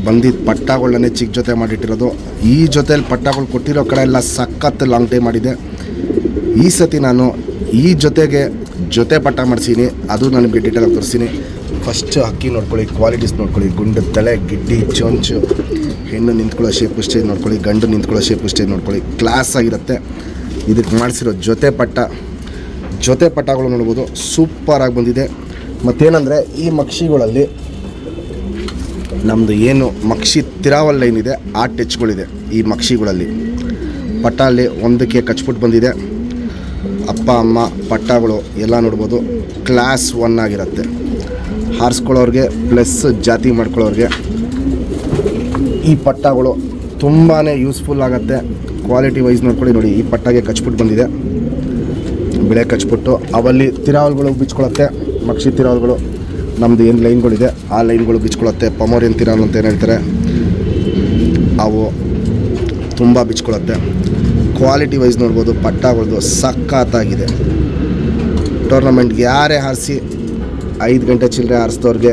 ಬಂದಿದ್ದ ಪಟ್ಟಗಳನ್ನೇ ಚಿಕ್ಕ ಜೊತೆ ಮಾಡಿಟ್ಟಿರೋದು. ಈ ಜೊತೆಯಲ್ಲಿ ಪಟ್ಟಗಳು ಕೊಟ್ಟಿರೋ ಕಡೆ ಎಲ್ಲ ಸಖತ್ ಲಾಂಗ್ ಟೈಮ್ ಮಾಡಿದೆ. ಈ ಸತಿ ನಾನು ಈ ಜೊತೆಗೆ ಜೊತೆ ಪಟ್ಟ ಮಾಡಿಸೀನಿ, ಅದು ನನಗೆ ಡೀಟೇಲಾಗಿ ತೋರಿಸ್ತೀನಿ. ಫಸ್ಟ್ ಹಕ್ಕಿ ನೋಡ್ಕೊಳ್ಳಿ, ಕ್ವಾಲಿಟೀಸ್ ನೋಡ್ಕೊಳ್ಳಿ. ಗುಂಡು ತಲೆ, ಗಿಡ್ಡಿ, ಚೊಂಚು, ಹೆಣ್ಣು ನಿಂತ್ಕೊಳ್ಳೋ ಶೇಪು ಸ್ಟೇಜ್ ನೋಡ್ಕೊಳ್ಳಿ, ಗಂಡು ನಿಂತ್ಕೊಳ್ಳೋ ಶೇಪು ಸ್ಟೇಜ್ ನೋಡ್ಕೊಳ್ಳಿ. ಕ್ಲಾಸ್ ಆಗಿರುತ್ತೆ. ಇದಕ್ಕೆ ಮಾಡಿಸಿರೋ ಜೊತೆ ಪಟ್ಟಗಳು ನೋಡ್ಬೋದು, ಸೂಪರಾಗಿ ಬಂದಿದೆ. ಮತ್ತೇನೆಂದರೆ, ಈ ಮಕ್ಷಿಗಳಲ್ಲಿ ನಮ್ಮದು ಏನು ಮಕ್ಷಿ ತಿರಾವಲ್ ಲೈನ್ ಇದೆ, ಆ ಟಚ್ಗಳಿದೆ ಈ ಮಕ್ಷಿಗಳಲ್ಲಿ. ಪಟ್ಟ ಅಲ್ಲಿ ಒಂದಕ್ಕೆ ಕಚ್ಬಿಟ್ಟು ಬಂದಿದೆ. ಅಪ್ಪ ಅಮ್ಮ ಪಟ್ಟಗಳು ಎಲ್ಲ ನೋಡ್ಬೋದು, ಕ್ಲಾಸ್ 1 ಆಗಿರುತ್ತೆ. ಹಾರಿಸ್ಕೊಳ್ಳೋರಿಗೆ ಪ್ಲಸ್ ಜಾತಿ ಮಾಡ್ಕೊಳ್ಳೋರಿಗೆ ಈ ಪಟ್ಟಗಳು ತುಂಬಾ ಯೂಸ್ಫುಲ್ ಆಗುತ್ತೆ. ಕ್ವಾಲಿಟಿ ವೈಸ್ ನೋಡ್ಕೊಳ್ಳಿ. ನೋಡಿ, ಈ ಪಟ್ಟಗೆ ಕಚ್ಬಿಟ್ಟು ಬಂದಿದೆ, ಬೆಳೆ ಕಚ್ಬಿಟ್ಟು ಅವಲ್ಲಿ ತಿರಾವಲ್ಗಳು ಬಿಚ್ಕೊಳ್ಳುತ್ತೆ. ಮಕ್ಷಿ ತಿರಾವಲ್ಗಳು ನಮ್ಮದು ಏನು ಲೈನ್ಗಳಿದೆ ಆ ಲೈನ್ಗಳು ಬಿಚ್ಕೊಳ್ಳುತ್ತೆ. ಪಮೋರಿಯನ್ ತಿರಾವಲ್ ಅಂತ ಏನು ಹೇಳ್ತಾರೆ, ಅವು ತುಂಬ ಬಿಚ್ಕೊಳ್ಳುತ್ತೆ. ಕ್ವಾಲಿಟಿ ವೈಸ್ ನೋಡ್ಬೋದು, ಪಟ್ಟಗಳದ್ದು ಸಖತ್ತಾಗಿದೆ. ಟೂರ್ನಮೆಂಟ್ಗೆ ಯಾರೇ ಹಾರಿಸಿ 5 ಗಂಟೆ ಚಿಲ್ಲರೆ ಹಾರಿಸಿದವ್ರಿಗೆ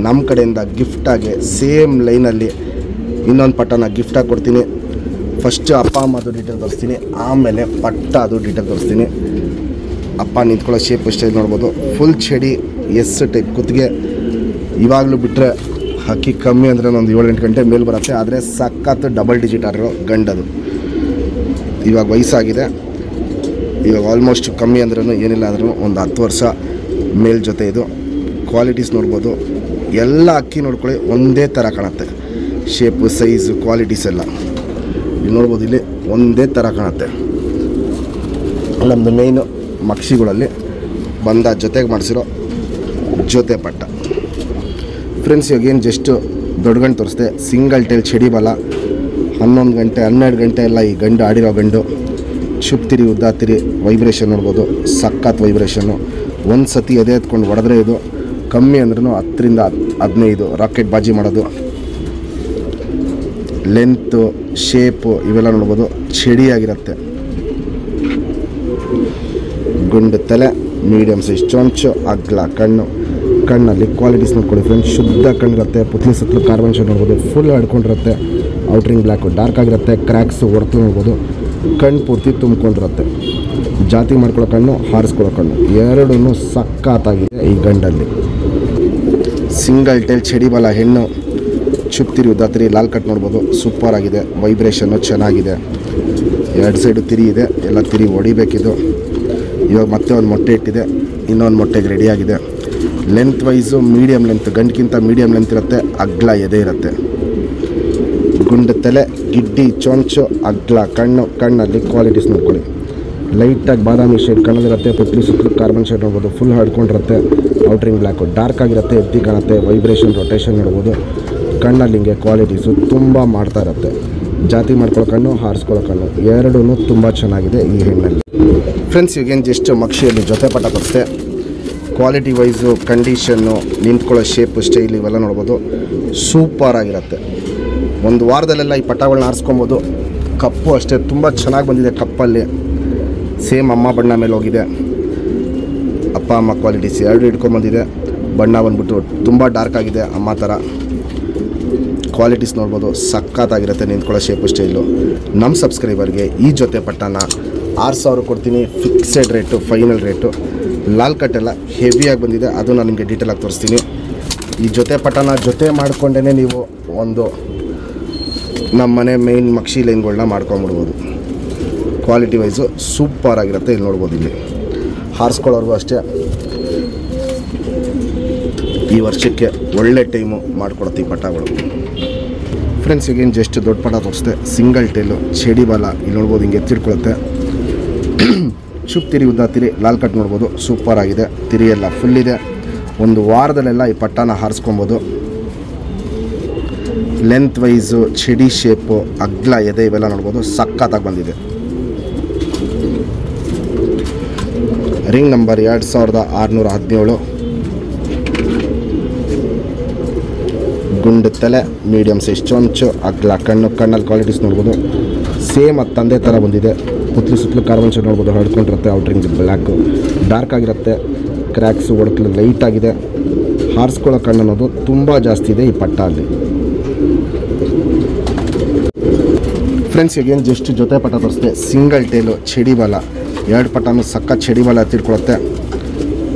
ನಮ್ಮ ಕಡೆಯಿಂದ ಗಿಫ್ಟಾಗಿ ಸೇಮ್ ಲೈನಲ್ಲಿ ಇನ್ನೊಂದು ಪಟ್ಟನ ಗಿಫ್ಟಾಗಿ ಕೊಡ್ತೀನಿ. ಫಸ್ಟು ಅಪ್ಪ ಅಮ್ಮದು ಡೀಟೇಲ್ ತೋರಿಸ್ತೀನಿ, ಆಮೇಲೆ ಪಟ್ಟ ಅದು ಡೀಟೇಲ್ ತೋರಿಸ್ತೀನಿ. ಅಪ್ಪ ನಿಂತ್ಕೊಳ್ಳೋ ಶೇಪ್ ಸ್ಟೈಲ್ ನೋಡ್ಬೋದು, ಫುಲ್ ಚಡಿ ಎಸ್ ಟೈಪ್ ಕುತ್ತಿಗೆ. ಇವಾಗಲೂ ಬಿಟ್ಟರೆ ಹಕ್ಕಿ ಕಮ್ಮಿ ಅಂದರೆ ಒಂದು 7-8 ಗಂಟೆ ಮೇಲೆ ಬರುತ್ತೆ. ಆದರೆ ಸಖತ್ತು ಡಬಲ್ ಡಿಜಿಟ್ ಆಗಿರೋ ಗಂಡದು. ಇವಾಗ ವಯಸ್ಸಾಗಿದೆ, ಇವಾಗ ಆಲ್ಮೋಸ್ಟ್ ಕಮ್ಮಿ ಅಂದ್ರೂ ಏನಿಲ್ಲ ಅಂದ್ರೂ ಒಂದು 10 ವರ್ಷ ಮೇಲ್ ಜೊತೆ ಇದು. ಕ್ವಾಲಿಟೀಸ್ ನೋಡ್ಬೋದು, ಎಲ್ಲ ಅಕ್ಕಿ ನೋಡ್ಕೊಳ್ಳಿ ಒಂದೇ ಥರ ಕಾಣುತ್ತೆ. ಶೇಪು, ಸೈಜು, ಕ್ವಾಲಿಟೀಸ್ ಎಲ್ಲ ಇಲ್ಲಿ ನೋಡ್ಬೋದು. ಇಲ್ಲಿ ಒಂದೇ ಥರ ಕಾಣುತ್ತೆ. ನಮ್ಮದು ಮೇಯ್ನು ಮಕ್ಷಿಗಳಲ್ಲಿ ಬಂದ ಜೊತೆಗೆ ಮಾಡಿಸಿರೋ ಜೊತೆ ಪಟ್ಟ. ಫ್ರೆಂಡ್ಸ್, ಇವಾಗೇನು ಜಸ್ಟ್ ದೊಡ್ಡ ಗಂಡು ತೋರಿಸ್ದೆ. ಸಿಂಗಲ್ ಟೈಲ್ ಚಡಿ ಬಲ, 11 ಗಂಟೆ 12 ಗಂಟೆ ಎಲ್ಲ ಈ ಗಂಡು ಆಡಿರೋ ಗಂಡು. ಚುಪ್ತಿರಿ ಉದ್ದಾತಿರಿ, ವೈಬ್ರೇಷನ್ ನೋಡ್ಬೋದು, ಸಖತ್ ವೈಬ್ರೇಷನ್ನು. ಒಂದು ಸತಿ ಎದೆ ಎತ್ಕೊಂಡು ಹೊಡೆದ್ರೆ ಇದು ಕಮ್ಮಿ ಅಂದ್ರೂ 10ರಿಂದ 15 ರಾಕೆಟ್ ಬಾಜಿ ಮಾಡೋದು. ಲೆಂತು, ಶೇಪು ಇವೆಲ್ಲ ನೋಡ್ಬೋದು, ಚಡಿಯಾಗಿರುತ್ತೆ. ಗುಂಡು ತಲೆ, ಮೀಡಿಯಮ್ ಸೈಜ್ ಚೊಂಚು, ಅಗ್ಲ ಕಣ್ಣು. ಕಣ್ಣಲ್ಲಿ ಕ್ವಾಲಿಟೀಸ್ ನೋಡ್ಕೊಳ್ಳಿ ಫ್ರೆಂಡ್ಸ್, ಶುದ್ಧ ಕಣ್ಣಿರುತ್ತೆ. ಪುತ್ಲಿ ಸುತ್ತಲೂ ಕಾರ್ಬನ್ ಶೇಡ್ ನೋಡ್ಬೋದು, ಫುಲ್ ಹಡ್ಕೊಂಡಿರುತ್ತೆ. ಔಟ್ರಿಂಗ್ ಬ್ಲ್ಯಾಕು ಡಾರ್ಕ್ ಆಗಿರುತ್ತೆ, ಕ್ರ್ಯಾಕ್ಸು ಹೊರತು ನೋಡ್ಬೋದು. ಕಣ್ಣು ಪೂರ್ತಿ ತುಂಬ್ಕೊಂಡಿರುತ್ತೆ. ಜಾತಿ ಮಾಡ್ಕೊಳ್ಳೋ ಕಣ್ಣು, ಹಾರಿಸ್ಕೊಳ್ಳೋ ಕಣ್ಣು ಎರಡೂ ಸಖತ್ತಾಗಿದೆ ಈ ಗಂಡಲ್ಲಿ. ಸಿಂಗಲ್ ಟೈಲ್ ಚಡಿ ಬಲ, ಹೆಣ್ಣು, ಚುಪ್ತಿರಿ ಉದ್ದಾತಿರಿ, ಲಾಲ್ ಕಟ್ ನೋಡ್ಬೋದು, ಸೂಪರ್ ಆಗಿದೆ. ವೈಬ್ರೇಷನ್ನು ಚೆನ್ನಾಗಿದೆ. 2 ಸೈಡು ತಿರಿ ಇದೆ, ಎಲ್ಲ ತಿರಿ ಹೊಡಿಬೇಕಿದು. ಇವಾಗ ಮತ್ತೆ ಒಂದು ಮೊಟ್ಟೆ ಇಟ್ಟಿದೆ, ಇನ್ನೊಂದು ಮೊಟ್ಟೆಗೆ ರೆಡಿಯಾಗಿದೆ. ಲೆಂತ್ ವೈಸು ಮೀಡಿಯಮ್ ಲೆಂತ್, ಗಂಡಕ್ಕಿಂತ ಮೀಡಿಯಮ್ ಲೆಂತ್ ಇರುತ್ತೆ. ಅಗ್ಲ ಎದೆ ಇರುತ್ತೆ. ಗುಂಡು ತಲೆ, ಗಿಡ್ಡಿ, ಚೊಂಚು, ಅಗ್ಲ ಕಣ್ಣು. ಕಣ್ಣಲ್ಲಿ ಕ್ವಾಲಿಟೀಸ್ ನೋಡ್ಕೊಳ್ಳಿ. ಲೈಟಾಗಿ ಬಾದಾಮಿ ಶೇಡ್ ಕಣ್ಣಲ್ಲಿರುತ್ತೆ. ಪುತ್ಲಿ ಸುತ್ತಲೂ ಕಾರ್ಬನ್ ಶೇಡ್ ನೋಡ್ಬೋದು, ಫುಲ್ ಹಡ್ಕೊಂಡಿರುತ್ತೆ. ಔಟ್ರಿಂಗ್ ಬ್ಲ್ಯಾಕು ಡಾರ್ಕ್ ಆಗಿರುತ್ತೆ, ಎತ್ತಿ ಕಾಣುತ್ತೆ. ವೈಬ್ರೇಷನ್, ರೊಟೇಷನ್ ನೋಡ್ಬೋದು. ಕಣ್ಣಲ್ಲಿ ಹಿಂಗೆ ಕ್ವಾಲಿಟೀಸು ತುಂಬ ಮಾಡ್ತಾ ಇರುತ್ತೆ. ಜಾತಿ ಮಾಡ್ಕೊಳ್ಳೋ ಕಣ್ಣು, ಹಾರಿಸ್ಕೊಳ್ಳೋ ಕಣ್ಣು ಎರಡೂ ತುಂಬ ಚೆನ್ನಾಗಿದೆ ಈ ಹೆಣ್ಣಲ್ಲಿ. ಫ್ರೆಂಡ್ಸ್, ಈಗೇನು ಜಸ್ಟ್ ಮಕ್ಷಿಯಲ್ಲಿ ಜೊತೆ ಪಟ್ಟ ತೋರಿಸ್ತೆ. ಕ್ವಾಲಿಟಿ ವೈಸು, ಕಂಡೀಷನ್ನು, ನಿಂತ್ಕೊಳ್ಳೋ ಶೇಪು, ಸ್ಟೈಲ್ ಇವೆಲ್ಲ ನೋಡ್ಬೋದು, ಸೂಪರ್ ಆಗಿರುತ್ತೆ. ಒಂದು ವಾರದಲ್ಲೆಲ್ಲ ಈ ಪಟ್ಟಗಳನ್ನ ಆರಿಸ್ಕೊಬೋದು. ಕಪ್ಪು ಅಷ್ಟೇ ತುಂಬ ಚೆನ್ನಾಗಿ ಬಂದಿದೆ. ಕಪ್ಪಲ್ಲಿ ಸೇಮ್ ಅಮ್ಮ ಬಣ್ಣ ಮೇಲೆ ಹೋಗಿದೆ. ಅಪ್ಪ ಅಮ್ಮ ಕ್ವಾಲಿಟೀಸ್ ಎರಡು ಇಟ್ಕೊಂಬಂದಿದೆ. ಬಣ್ಣ ಬಂದ್ಬಿಟ್ಟು ತುಂಬ ಡಾರ್ಕ್ ಆಗಿದೆ, ಅಮ್ಮ ಥರ. ಕ್ವಾಲಿಟೀಸ್ ನೋಡ್ಬೋದು, ಸಖತ್ತಾಗಿರುತ್ತೆ ನಿಂತ್ಕೊಳ್ಳೋ ಶೇಪು ಸ್ಟೈಲು. ನಮ್ಮ ಸಬ್ಸ್ಕ್ರೈಬರ್ಗೆ ಈ ಜೊತೆ ಪಟ್ಟಾನ 6000 ಕೊಡ್ತೀನಿ, fixed rate, final rate. Lal cut ಎಲ್ಲ ಹೆವಿಯಾಗಿ ಬಂದಿದೆ, ಅದು ನಾನು ನಿಮಗೆ ಡೀಟೇಲಾಗಿ ತೋರಿಸ್ತೀನಿ. ಈ ಜೊತೆ ಪಟ್ಟಾನ ಜೊತೆ ಮಾಡಿಕೊಂಡೇ ನೀವು ಒಂದು ನಮ್ಮ ಮನೆ ಮೇಯ್ನ್ ಮಕ್ಷಿ ಲೈನ್ಗಳನ್ನ ಮಾಡ್ಕೊಂಬಿಡ್ಬೋದು. ಕ್ವಾಲಿಟಿ ವೈಸು ಸೂಪರ್ ಆಗಿರುತ್ತೆ. ಇಲ್ಲಿ ನೋಡ್ಬೋದು, ಇಲ್ಲಿ ಹಾರಿಸ್ಕೊಳ್ಳೋರ್ಗೂ ಅಷ್ಟೇ ಈ ವರ್ಷಕ್ಕೆ ಒಳ್ಳೆ ಟೈಮು ಮಾಡಿಕೊಡುತ್ತೆ ಈ ಪಟಾಗಳು. ಫ್ರೆಂಡ್ಸ್, ಈಗೇನು ಜಸ್ಟ್ ದೊಡ್ಡ ಪಟ ತೋರಿಸ್ದೆ, ಸಿಂಗಲ್ ಟೈಲು, ಚಡಿ ಬಾಲ. ಇಲ್ಲಿ ನೋಡ್ಬೋದು, ಹಿಂಗೆ ಎತ್ತಿಡ್ಕೊಳುತ್ತೆ. ಚುಪ್ ತಿರಿ, ಉದ್ದ ತಿರಿ, ಲಾಲ್ ಕಟ್ ನೋಡ್ಬೋದು, ಸೂಪರ್ ಆಗಿದೆ. ತಿರಿ ಎಲ್ಲ ಫುಲ್ ಇದೆ. ಒಂದು ವಾರದಲ್ಲೆಲ್ಲ ಈ ಪಟ್ಟಾನ ಹಾರಿಸ್ಕೊಬೋದು. ಲೆಂತ್ ವೈಸು, ಚಡಿ ಶೇಪು, ಅಗ್ಲ, ಎದೆ ಇವೆಲ್ಲ ನೋಡ್ಬೋದು, ಸಖತ್ತಾಗಿ ಬಂದಿದೆ. Ring number 2617. ಗುಂಡು ತಲೆ, ಮೀಡಿಯಮ್ ಸೈಜ್ ಚೊಂಚು, ಅಗ್ಲ ಕಣ್ಣು. ಕಣ್ಣಲ್ಲಿ ಕ್ವಾಲಿಟೀಸ್ ನೋಡ್ಬೋದು, ಸೇಮ್ ಅದು ತಂದೆ ಥರ ಬಂದಿದೆ. ಸುತ್ತಲೂ ಕಾರ್ಬನ್ ಶೇಡ್ ನೋಡ್ಬೋದು, ಹರ್ಡ್ಕೊಂಡಿರುತ್ತೆ. ಔಟ್ರಿಂಗ್ ಬ್ಲ್ಯಾಕು, ಡಾರ್ಕ್ ಆಗಿರುತ್ತೆ. ಕ್ರ್ಯಾಕ್ಸು ಒಡಕಲು ಲೈಟಾಗಿದೆ. ಹಾರಿಸ್ಕೊಳ್ಳೋ ಕಣ್ಣು ಅನ್ನೋದು ತುಂಬ ಜಾಸ್ತಿ ಇದೆ ಈ ಪಟ್ಟ ಅಲ್ಲಿ. ಫ್ರೆಂಡ್ಸ್, ಈಗೇನು ಜಸ್ಟ್ ಜೊತೆ ಪಟ್ಟ ತೋರಿಸ್ದೆ, ಸಿಂಗಲ್ ಟೇಲು, ಚಡಿ ಬಾಲ. 2 ಪಟ್ಟನೂ ಸಕ್ಕ ಚಡಿ ಬಾಲ ಎತ್ತಿಡ್ಕೊಳುತ್ತೆ.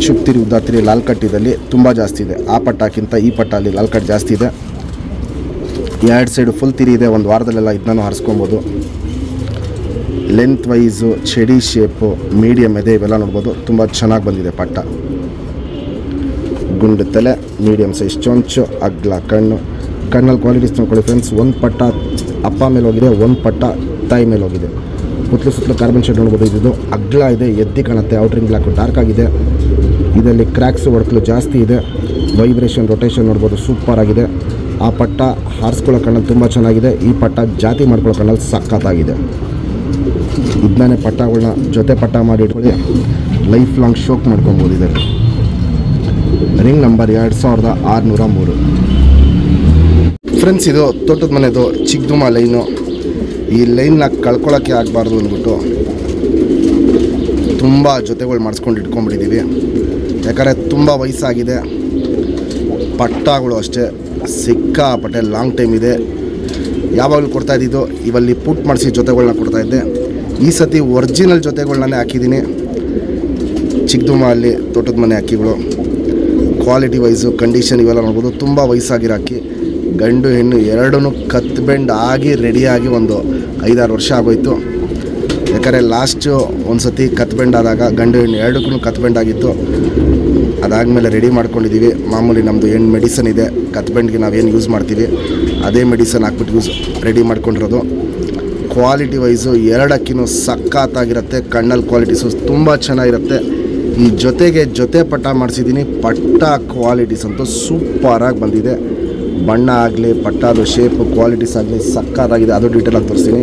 ಚುಪ್ ತಿರಿ, ಉದ್ದ ತಿರಿ, ಲಾಲ್ ಕಟ್ಟಿದಲ್ಲಿ ತುಂಬ ಜಾಸ್ತಿ ಇದೆ. ಆ ಪಟ್ಟಕ್ಕಿಂತ ಈ ಪಟ್ಟ ಅಲ್ಲಿ ಲಾಲ್ ಕಟ್ ಜಾಸ್ತಿ ಇದೆ. 2 ಸೈಡು ಫುಲ್ ತಿರಿ ಇದೆ. ಒಂದು ವಾರದಲ್ಲೆಲ್ಲ ಇದನ್ನು ಹಾರಿಸ್ಕೊಬೋದು. ಲೆಂತ್ ವೈಸು, ಚಡಿ ಶೇಪು, ಮೀಡಿಯಮ್ ಎದೆ ಇವೆಲ್ಲ ನೋಡ್ಬೋದು, ತುಂಬ ಚೆನ್ನಾಗಿ ಬಂದಿದೆ ಪಟ್ಟ. ಗುಂಡು ತಲೆ, ಮೀಡಿಯಮ್ ಸೈಜ್ ಚೊಂಚು, ಅಗ್ಲ ಕಣ್ಣು. ಕಣ್ಣಲ್ಲಿ ಕ್ವಾಲಿಟೀಸ್ ನೋಡ್ಕೊಳ್ಳಿ ಫ್ರೆಂಡ್ಸ್. ಒಂದು ಪಟ್ಟ ಅಪ್ಪ ಮೇಲೆ ಹೋಗಿದೆ, ಒಂದು ಪಟ್ಟ ತಾಯಿ ಮೇಲೆ ಹೋಗಿದೆ. ಸುತ್ತಲೂ ಕಾರ್ಬನ್ ಶೇಡ್ ನೋಡ್ಬೋದು. ಇದು ಅಗ್ಲ ಇದೆ, ಎದ್ದಿ ಕಾಣುತ್ತೆ. ಔಟ್ರಿಂಗ್ ಬ್ಲ್ಯಾಕು ಡಾರ್ಕ್ ಆಗಿದೆ. ಇದರಲ್ಲಿ ಕ್ರ್ಯಾಕ್ಸು ಒಡಕಲು ಜಾಸ್ತಿ ಇದೆ. ವೈಬ್ರೇಷನ್, ರೊಟೇಷನ್ ನೋಡ್ಬೋದು, ಸೂಪರ್ ಆಗಿದೆ. ಆ ಪಟ್ಟ ಹಾರಿಸ್ಕೊಳ್ಳೋ ಕಣ್ಣಲ್ಲಿ ತುಂಬ ಚೆನ್ನಾಗಿದೆ. ಈ ಪಟ್ಟ ಜಾತಿ ಮಾಡ್ಕೊಳ್ಳೋ ಕಣ್ಣಲ್ಲಿ ಸಖತ್ತಾಗಿದೆ. ಇದನ್ನೇ ಪಟ್ಟಗಳನ್ನ ಜೊತೆ ಪಟ್ಟ ಮಾಡಿ ಇಟ್ಕೊಳ್ಳಿ, ಲೈಫ್ ಲಾಂಗ್ ಶೋಕ್ ಮಾಡ್ಕೊಬೋದು ಇದರಲ್ಲಿ. Ring number 2603. ಫ್ರೆಂಡ್ಸ್, ಇದು ತೋಟದ ಮನೆದು ಚಿಕ್ಕದುಮ ಲೈನು. ಈ ಲೈನ್ನ ಕಳ್ಕೊಳ್ಳೋಕ್ಕೆ ಆಗಬಾರ್ದು ಅಂದ್ಬಿಟ್ಟು ತುಂಬ ಜೊತೆಗಳು ಮಾಡಿಸ್ಕೊಂಡು ಇಟ್ಕೊಂಡ್ಬಿಟ್ಟಿದ್ದೀವಿ. ಯಾಕಂದರೆ ತುಂಬ ವಯಸ್ಸಾಗಿದೆ. ಪಟ್ಟಗಳು ಅಷ್ಟೇ ಸಿಕ್ಕಾಪಟ್ಟೆ ಲಾಂಗ್ ಟೈಮ್ ಇದೆ. ಯಾವಾಗಲೂ ಕೊಡ್ತಾಯಿದ್ದು ಇವಲ್ಲಿ ಪುಟ್ ಮಾಡಿಸಿ ಜೊತೆಗಳನ್ನ ಕೊಡ್ತಾಯಿದ್ದೆ. ಈ ಸತಿ ಒರಿಜಿನಲ್ ಜೊತೆಗಳನ್ನೇ ಹಾಕಿದ್ದೀನಿ. ಚಿಕ್ಕದುಮ ಅಲ್ಲಿ ತೋಟದ ಮನೆ ಅಕ್ಕಿಗಳು. ಕ್ವಾಲಿಟಿ ವೈಸು, ಕಂಡೀಷನ್ ಇವೆಲ್ಲ ನೋಡ್ಬೋದು. ತುಂಬ ವಯಸ್ಸಾಗಿರೋ ಅಕ್ಕಿ. ಗಂಡು ಹೆಣ್ಣು ಎರಡೂ ಕತ್ತು ಬೆಂಡ್ ಆಗಿ ರೆಡಿಯಾಗಿ ಒಂದು 5-6 ವರ್ಷ ಆಗೋಯ್ತು. ಯಾಕಂದರೆ ಲಾಸ್ಟು ಒಂದು ಸತಿ ಕತ್ತು ಬೆಂಡ್ ಆದಾಗ ಗಂಡು ಹೆಣ್ಣು ಎರಡಕ್ಕೂ ಕತ್ತು ಬೆಂಡ್ ಆಗಿತ್ತು. ಅದಾದಮೇಲೆ ರೆಡಿ ಮಾಡ್ಕೊಂಡಿದ್ದೀವಿ. ಮಾಮೂಲಿ ನಮ್ಮದು ಏನು ಮೆಡಿಸನ್ ಇದೆ ಕತ್ತು ಬೆಂಡ್ಗೆ ನಾವೇನು ಯೂಸ್ ಮಾಡ್ತೀವಿ ಅದೇ ಮೆಡಿಸನ್ ಹಾಕ್ಬಿಟ್ಟು ರೆಡಿ ಮಾಡ್ಕೊಂಡಿರೋದು. ಕ್ವಾಲಿಟಿ ವೈಸು 2 ಅಕ್ಕಿನೂ ಸಖತ್ತಾಗಿರುತ್ತೆ. ಕಣ್ಣಲ್ಲಿ ಕ್ವಾಲಿಟೀಸು ತುಂಬ ಚೆನ್ನಾಗಿರುತ್ತೆ. ಈ ಜೊತೆ ಪಟ್ಟ ಮಾಡಿಸಿದ್ದೀನಿ. ಪಟ್ಟ ಕ್ವಾಲಿಟೀಸ್ ಅಂತೂ ಸೂಪರಾಗಿ ಬಂದಿದೆ. ಬಣ್ಣ ಆಗಲಿ, ಪಟ್ಟದು ಶೇಪು, ಕ್ವಾಲಿಟೀಸ್ ಆಗಲಿ ಸಖತ್ತಾಗಿದೆ. ಅದು ಡೀಟೇಲಾಗಿ ತೋರಿಸ್ತೀನಿ.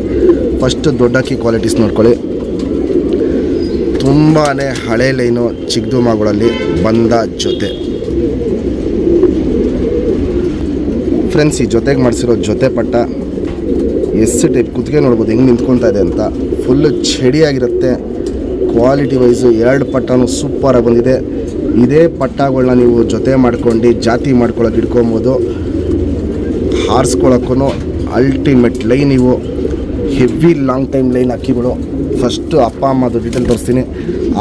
ಫಸ್ಟ್ ದೊಡ್ಡ ಅಕ್ಕಿ ಕ್ವಾಲಿಟೀಸ್ ನೋಡ್ಕೊಳ್ಳಿ. ತುಂಬಾ ಹಳೆ ಲೈನು ಚಿಕ್ಕದುಮಗಳಲ್ಲಿ ಬಂದ ಜೊತೆ. ಫ್ರೆಂಡ್ಸ್, ಈ ಜೊತೆಗೆ ಮಾಡಿಸಿರೋ ಜೊತೆ ಪಟ್ಟ ಟೈಪ್ ಕುತ್ತಿಗೆ ನೋಡ್ಬೋದು ಹೆಂಗೆ ನಿಂತ್ಕೊಳ್ತಾ ಇದೆ ಅಂತ. ಫುಲ್ಲು ಚಡಿಯಾಗಿರುತ್ತೆ. ಕ್ವಾಲಿಟಿ ವೈಸು 2 ಪಟ್ಟನೂ ಸೂಪರಾಗಿ ಬಂದಿದೆ. ಇದೇ ಪಟ್ಟಗಳನ್ನ ನೀವು ಜೊತೆ ಮಾಡ್ಕೊಂಡು ಜಾತಿ ಮಾಡ್ಕೊಳ್ಳೋಕೆ ಇಟ್ಕೊಬೋದು. ಹಾರಿಸ್ಕೊಳ್ಳೋಕ್ಕೂ ಅಲ್ಟಿಮೇಟ್ ಲೈನ್ ಇವು. ಹೆವಿ ಲಾಂಗ್ ಟೈಮ್ ಲೈನ್ ಅಕ್ಕಿಗಳು. ಫಸ್ಟು ಅಪ್ಪ ಅಮ್ಮದು ಡೀಟೇಲ್ ತೋರಿಸ್ತೀನಿ,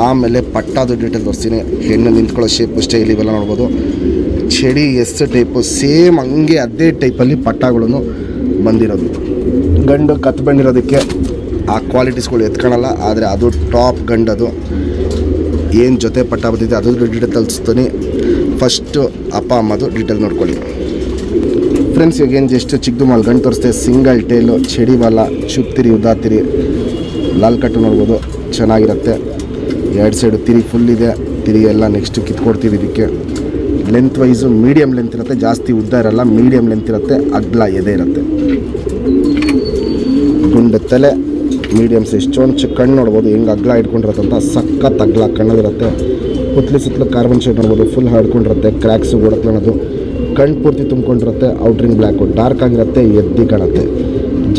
ಆಮೇಲೆ ಪಟ್ಟದು ಡೀಟೇಲ್ ತೋರಿಸ್ತೀನಿ. ಹೆಣ್ಣು ನಿಂತ್ಕೊಳ್ಳೋ ಶೇಪು, ಸ್ಟೈಲ್ ಇವೆಲ್ಲ ನೋಡ್ಬೋದು. ಚಡಿ ಟೈಪು ಸೇಮ್ ಹಂಗೆ ಅದೇ ಟೈಪಲ್ಲಿ ಪಟ್ಟಗಳನ್ನು ಬಂದಿರೋದು. ಗಂಡು ಕತ್ತು ಬಂದಿರೋದಕ್ಕೆ ಆ ಕ್ವಾಲಿಟೀಸ್ಗಳು ಎತ್ಕೊಳ್ಳಲ್ಲ. ಆದರೆ ಅದು ಟಾಪ್ ಗಂಡದು. ಏನು ಜೊತೆ ಪಟ್ಟ ಬಂದಿದೆ ಅದು ಡೀಟೇಲ್ ತೋರಿಸ್ತೀನಿ. ಫಸ್ಟು ಅಪ್ಪ ಅಮ್ಮದು ಡೀಟೇಲ್ ನೋಡ್ಕೊಳ್ಳಿ. ಫ್ರೆಂಡ್ಸ್, ಈಗೇನು ಜಸ್ಟ್ ಚಿಕ್ಕದುಮಲ್ಲಿ ಗಂಡು ತೋರಿಸ್ತೆ. ಸಿಂಗಲ್ ಟೇಲು, ಚಡಿ ಬಾಲ, ಚುಪ್ ತಿರಿ, ಉದ್ದ ತಿರಿ, ಲಾಲ್ ಕಟ್ಟು ನೋಡ್ಬೋದು, ಚೆನ್ನಾಗಿರುತ್ತೆ. 2 ಸೈಡು ತಿರಿ ಫುಲ್ ಇದೆ. ತಿರಿ ಎಲ್ಲ ನೆಕ್ಸ್ಟು ಕಿತ್ಕೊಡ್ತೀವಿ. ಇದಕ್ಕೆ ಲೆಂತ್ ವೈಸು ಮೀಡಿಯಮ್ ಲೆಂತ್ ಇರುತ್ತೆ, ಜಾಸ್ತಿ ಉದ್ದ ಇರಲ್ಲ. ಮೀಡಿಯಮ್ ಲೆಂತ್ ಇರುತ್ತೆ, ಅಗ್ಲ ಎದೆ ಇರುತ್ತೆ. ಗುಂಡು ತಲೆ, ಮೀಡಿಯಮ್ ಸೈಜ್ ಚೊಂಚು. ಕಣ್ಣು ನೋಡ್ಬೋದು ಹೆಂಗೆ ಅಗ್ಲ ಇಟ್ಕೊಂಡಿರತ್ತಂತ. ಸಖತ್ ಅಗ್ಲ ಕಣ್ಣದಿರುತ್ತೆ. ಸುತ್ತಲೂ ಕಾರ್ಬನ್ ಶೇಡ್ ನೋಡ್ಬೋದು, ಫುಲ್ ಹರ್ಡ್ಕೊಂಡಿರುತ್ತೆ. ಕ್ರ್ಯಾಕ್ಸು ಓಡಕ್ಲೋದು. ಕಣ್ಣು ಪೂರ್ತಿ ತುಂಬ್ಕೊಂಡಿರುತ್ತೆ. ಔಟ್ರಿಂಗ್ ಬ್ಲ್ಯಾಕು ಡಾರ್ಕ್ ಆಗಿರುತ್ತೆ, ಎದ್ದಿ ಕಾಣುತ್ತೆ.